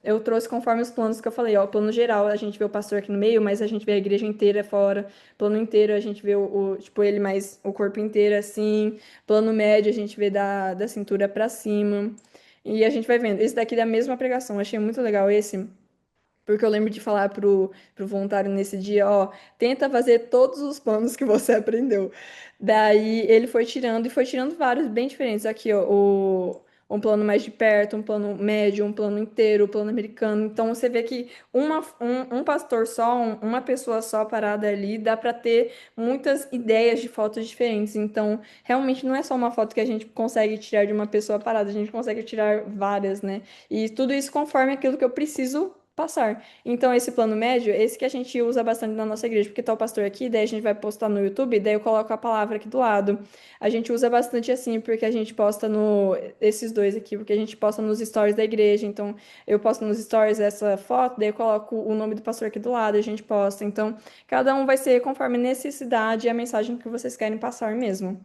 eu trouxe conforme os planos que eu falei, ó, o plano geral, a gente vê o pastor aqui no meio, mas a gente vê a igreja inteira fora, plano inteiro, a gente vê tipo, ele mais o corpo inteiro assim, plano médio, a gente vê da cintura pra cima, e a gente vai vendo. Esse daqui é da mesma pregação, achei muito legal esse, porque eu lembro de falar pro voluntário nesse dia, ó, tenta fazer todos os planos que você aprendeu. Daí ele foi tirando, e foi tirando vários bem diferentes. Aqui, ó, um plano mais de perto, um plano médio, um plano inteiro, um plano americano. Então você vê que um pastor só, uma pessoa só parada ali, dá para ter muitas ideias de fotos diferentes. Então, realmente não é só uma foto que a gente consegue tirar de uma pessoa parada, a gente consegue tirar várias, né? E tudo isso conforme aquilo que eu preciso passar. Então, esse plano médio, esse que a gente usa bastante na nossa igreja, porque tá o pastor aqui, daí a gente vai postar no YouTube, daí eu coloco a palavra aqui do lado. A gente usa bastante assim, porque a gente posta no, esses dois aqui, porque a gente posta nos stories da igreja. Então, eu posto nos stories essa foto, daí eu coloco o nome do pastor aqui do lado, a gente posta. Então, cada um vai ser conforme a necessidade e a mensagem que vocês querem passar mesmo.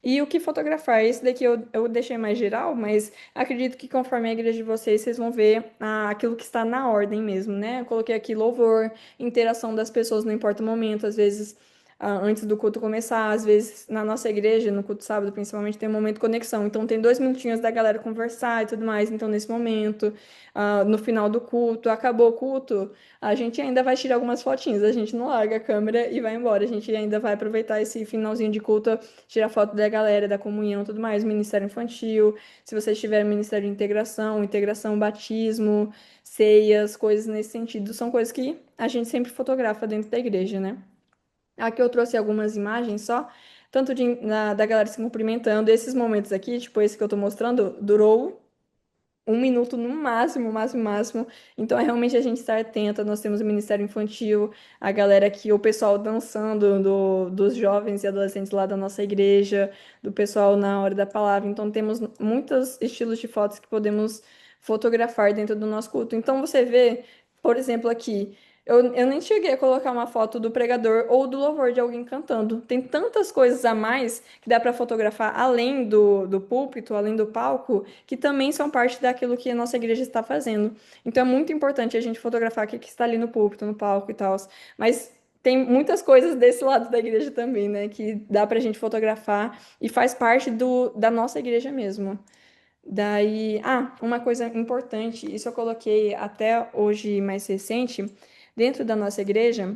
E o que fotografar? Esse daqui eu deixei mais geral, mas acredito que conforme a igreja de vocês, vocês vão ver aquilo que está na ordem mesmo, né? Eu coloquei aqui louvor, interação das pessoas, não importa o momento, às vezes antes do culto começar, às vezes na nossa igreja, no culto sábado principalmente, tem um momento de conexão. Então tem 2 minutinhos da galera conversar e tudo mais. Então nesse momento, no final do culto, acabou o culto, a gente ainda vai tirar algumas fotinhas, a gente não larga a câmera e vai embora. A gente ainda vai aproveitar esse finalzinho de culto, tirar foto da galera, da comunhão e tudo mais, ministério infantil, se vocês tiverem ministério de integração, integração, batismo, ceias, coisas nesse sentido, são coisas que a gente sempre fotografa dentro da igreja, né? Aqui eu trouxe algumas imagens só, tanto da galera se cumprimentando, esses momentos aqui, tipo esse que eu tô mostrando, durou 1 minuto no máximo, máximo, máximo. Então é realmente a gente estar atenta. Nós temos o Ministério Infantil, a galera aqui, o pessoal dançando dos jovens e adolescentes lá da nossa igreja, do pessoal na hora da palavra. Então temos muitos estilos de fotos que podemos fotografar dentro do nosso culto. Então você vê, por exemplo, aqui. Eu nem cheguei a colocar uma foto do pregador ou do louvor de alguém cantando. Tem tantas coisas a mais que dá para fotografar além do púlpito, além do palco, que também são parte daquilo que a nossa igreja está fazendo. Então é muito importante a gente fotografar o que está ali no púlpito, no palco e tal. Mas tem muitas coisas desse lado da igreja também, né? Que dá pra gente fotografar e faz parte da nossa igreja mesmo. Daí, uma coisa importante, isso eu coloquei até hoje mais recente, dentro da nossa igreja.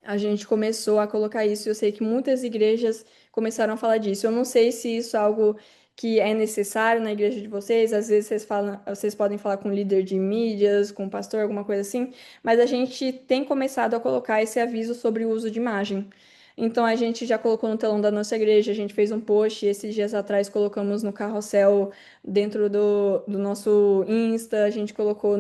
A gente começou a colocar isso. Eu sei que muitas igrejas começaram a falar disso. Eu não sei se isso é algo que é necessário na igreja de vocês. Às vezes vocês podem falar com o líder de mídias, com o pastor, alguma coisa assim. Mas a gente tem começado a colocar esse aviso sobre o uso de imagem. Então a gente já colocou no telão da nossa igreja, a gente fez um post esses dias atrás, colocamos no carrossel dentro do nosso Insta, a gente colocou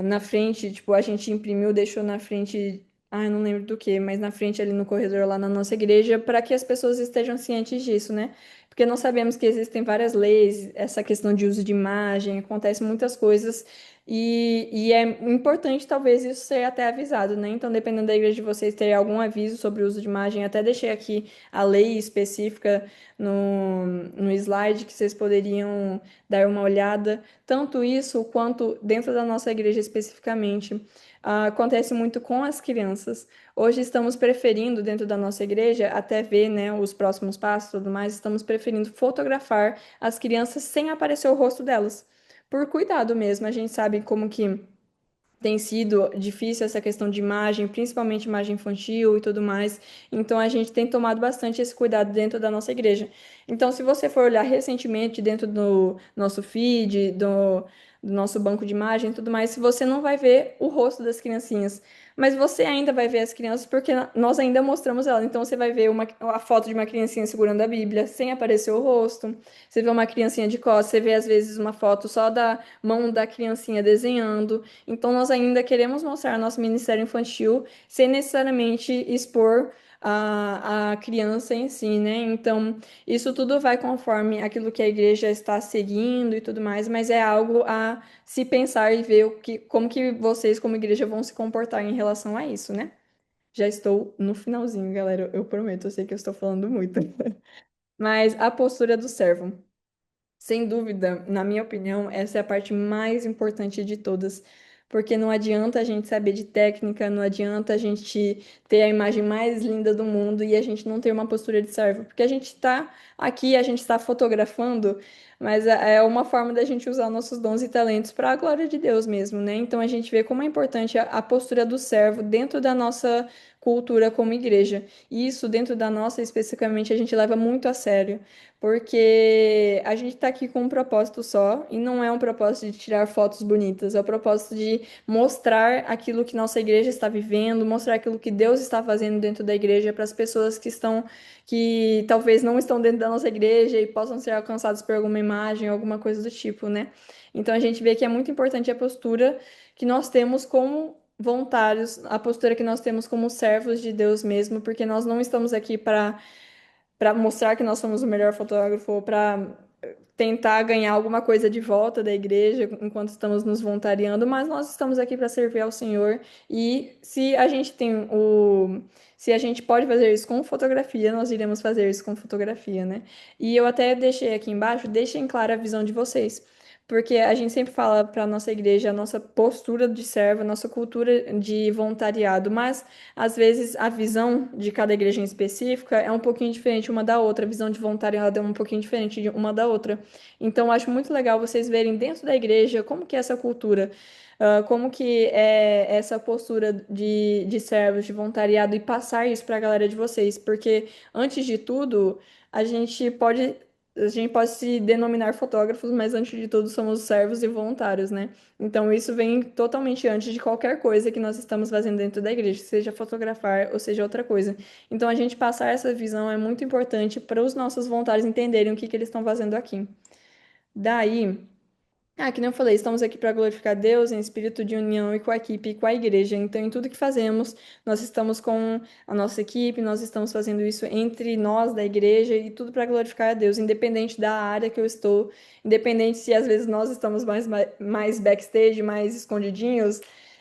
na frente, tipo, a gente imprimiu, deixou na frente, eu não lembro do que, mas na frente ali no corredor lá na nossa igreja, para que as pessoas estejam cientes disso, né? Porque nós sabemos que existem várias leis, essa questão de uso de imagem, acontece muitas coisas, e é importante talvez isso ser até avisado, né? Então, dependendo da igreja de vocês ter algum aviso sobre o uso de imagem, até deixei aqui a lei específica no slide que vocês poderiam dar uma olhada. Tanto isso quanto dentro da nossa igreja especificamente, acontece muito com as crianças. Hoje estamos preferindo, dentro da nossa igreja, até ver, né, os próximos passos e tudo mais, estamos preferindo fotografar as crianças sem aparecer o rosto delas. Por cuidado mesmo, a gente sabe como que tem sido difícil essa questão de imagem, principalmente imagem infantil e tudo mais. Então a gente tem tomado bastante esse cuidado dentro da nossa igreja. Então, se você for olhar recentemente dentro do nosso feed, do nosso banco de imagem e tudo mais, você não vai ver o rosto das criancinhas. Mas você ainda vai ver as crianças porque nós ainda mostramos elas. Então você vai ver a foto de uma criancinha segurando a Bíblia sem aparecer o rosto. Você vê uma criancinha de costas, você vê às vezes uma foto só da mão da criancinha desenhando. Então, nós ainda queremos mostrar nosso ministério infantil sem necessariamente expor a criança em si, né? Então, isso tudo vai conforme aquilo que a igreja está seguindo e tudo mais, mas é algo a se pensar e ver como que vocês, como igreja, vão se comportar em relação a isso, né? Já estou no finalzinho, galera. Eu prometo, eu sei que eu estou falando muito. Mas a postura do servo. Sem dúvida, na minha opinião, essa é a parte mais importante de todas, porque não adianta a gente saber de técnica, não adianta a gente ter a imagem mais linda do mundo e a gente não ter uma postura de servo, porque a gente está aqui, a gente está fotografando, mas é uma forma da gente usar nossos dons e talentos para a glória de Deus mesmo, né? Então a gente vê como é importante a postura do servo dentro da nossa cultura como igreja. E isso, dentro da nossa, especificamente, a gente leva muito a sério, porque a gente está aqui com um propósito só, e não é um propósito de tirar fotos bonitas, é o propósito de mostrar aquilo que nossa igreja está vivendo, mostrar aquilo que Deus está fazendo dentro da igreja para as pessoas que estão, que talvez não estão dentro da nossa igreja e possam ser alcançadas por alguma imagem, alguma coisa do tipo, né? Então a gente vê que é muito importante a postura que nós temos como voluntários, a postura que nós temos como servos de Deus mesmo, porque nós não estamos aqui para mostrar que nós somos o melhor fotógrafo ou para tentar ganhar alguma coisa de volta da igreja enquanto estamos nos voluntariando, mas nós estamos aqui para servir ao Senhor e se a gente pode fazer isso com fotografia, nós iremos fazer isso com fotografia, né? E eu até deixei aqui embaixo, deixem clara a visão de vocês. Porque a gente sempre fala para a nossa igreja a nossa postura de servo, a nossa cultura de voluntariado, mas às vezes a visão de cada igreja em específica é um pouquinho diferente uma da outra, a visão de voluntariado é um pouquinho diferente de uma da outra. Então, eu acho muito legal vocês verem dentro da igreja como que é essa cultura, como que é essa postura de servos, de voluntariado e passar isso para a galera de vocês, porque antes de tudo, a gente pode a gente pode se denominar fotógrafos, mas antes de tudo somos servos e voluntários, né? Então isso vem totalmente antes de qualquer coisa que nós estamos fazendo dentro da igreja, seja fotografar ou seja outra coisa. Então a gente passar essa visão é muito importante para os nossos voluntários entenderem o que que eles estão fazendo aqui. Daí, que nem eu falei, estamos aqui para glorificar Deus em espírito de união e com a equipe e com a igreja. Então, em tudo que fazemos, nós estamos com a nossa equipe, nós estamos fazendo isso entre nós da igreja e tudo para glorificar a Deus, independente da área que eu estou, independente se às vezes nós estamos mais backstage, mais escondidinhos.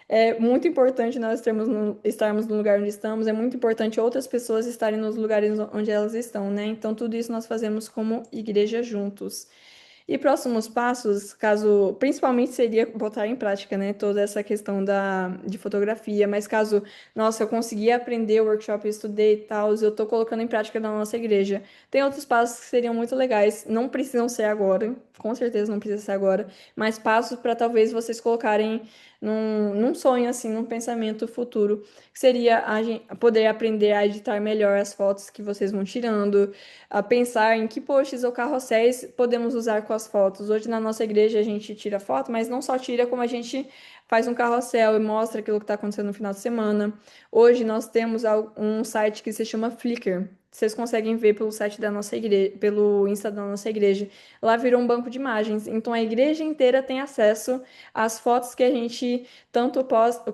É muito importante nós estarmos no lugar onde estamos, é muito importante outras pessoas estarem nos lugares onde elas estão, né? Então, tudo isso nós fazemos como igreja juntos. E próximos passos, caso, principalmente seria botar em prática, né, toda essa questão de fotografia, mas caso, nossa, eu consegui aprender o workshop, eu estudei e tal, eu tô colocando em prática na nossa igreja. Tem outros passos que seriam muito legais, não precisam ser agora, com certeza não precisa ser agora, mas passos para talvez vocês colocarem num sonho, assim, num pensamento futuro, que seria poder aprender a editar melhor as fotos que vocês vão tirando, a pensar em que posts ou carrosséis podemos usar com as fotos. Hoje na nossa igreja a gente tira foto, mas não só tira, como a gente faz um carrossel e mostra aquilo que está acontecendo no final de semana. Hoje nós temos um site que se chama Flickr. Vocês conseguem ver pelo site da nossa igreja, pelo Insta da nossa igreja. Lá virou um banco de imagens. Então a igreja inteira tem acesso às fotos que a gente tanto posta,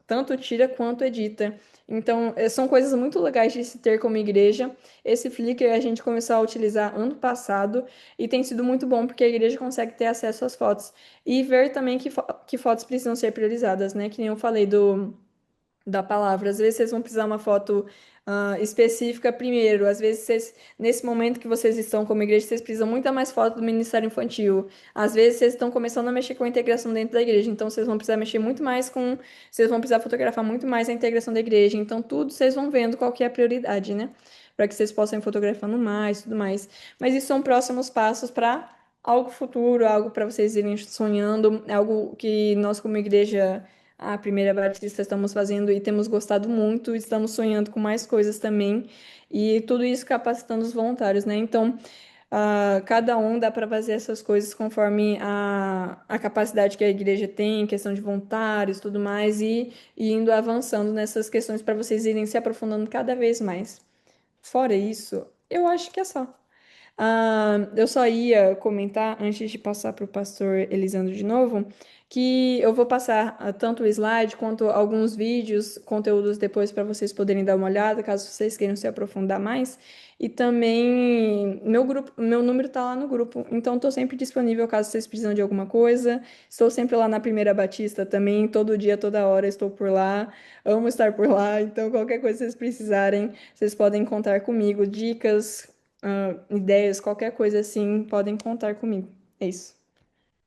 tanto tira quanto edita. Então, são coisas muito legais de se ter como igreja. Esse Flickr a gente começou a utilizar ano passado e tem sido muito bom porque a igreja consegue ter acesso às fotos e ver também que fotos precisam ser priorizadas, né? Que nem eu falei da palavra. Às vezes vocês vão precisar uma foto específica primeiro. Às vezes nesse momento que vocês estão como igreja, vocês precisam muita mais foto do Ministério Infantil. Às vezes vocês estão começando a mexer com a integração dentro da igreja, então vocês vão precisar mexer muito mais com, vocês vão precisar fotografar muito mais a integração da igreja. Então tudo vocês vão vendo qual que é a prioridade, né? Para que vocês possam ir fotografando mais, tudo mais. Mas isso são próximos passos para algo futuro, algo para vocês irem sonhando, algo que nós como igreja a primeira Batista estamos fazendo e temos gostado muito, estamos sonhando com mais coisas também, e tudo isso capacitando os voluntários, né? Então, cada um dá para fazer essas coisas conforme a capacidade que a igreja tem, questão de voluntários, tudo mais, e indo avançando nessas questões para vocês irem se aprofundando cada vez mais. Fora isso, eu acho que é só. Eu só ia comentar, antes de passar para o pastor Elisandro de novo, que eu vou passar tanto o slide quanto alguns vídeos, conteúdos depois para vocês poderem dar uma olhada, caso vocês queiram se aprofundar mais. E também meu grupo, meu número está lá no grupo, então estou sempre disponível caso vocês precisam de alguma coisa. Estou sempre lá na Primeira Batista também, todo dia, toda hora estou por lá. Amo estar por lá, então qualquer coisa que vocês precisarem, vocês podem contar comigo. Dicas, ideias, qualquer coisa assim, podem contar comigo. É isso.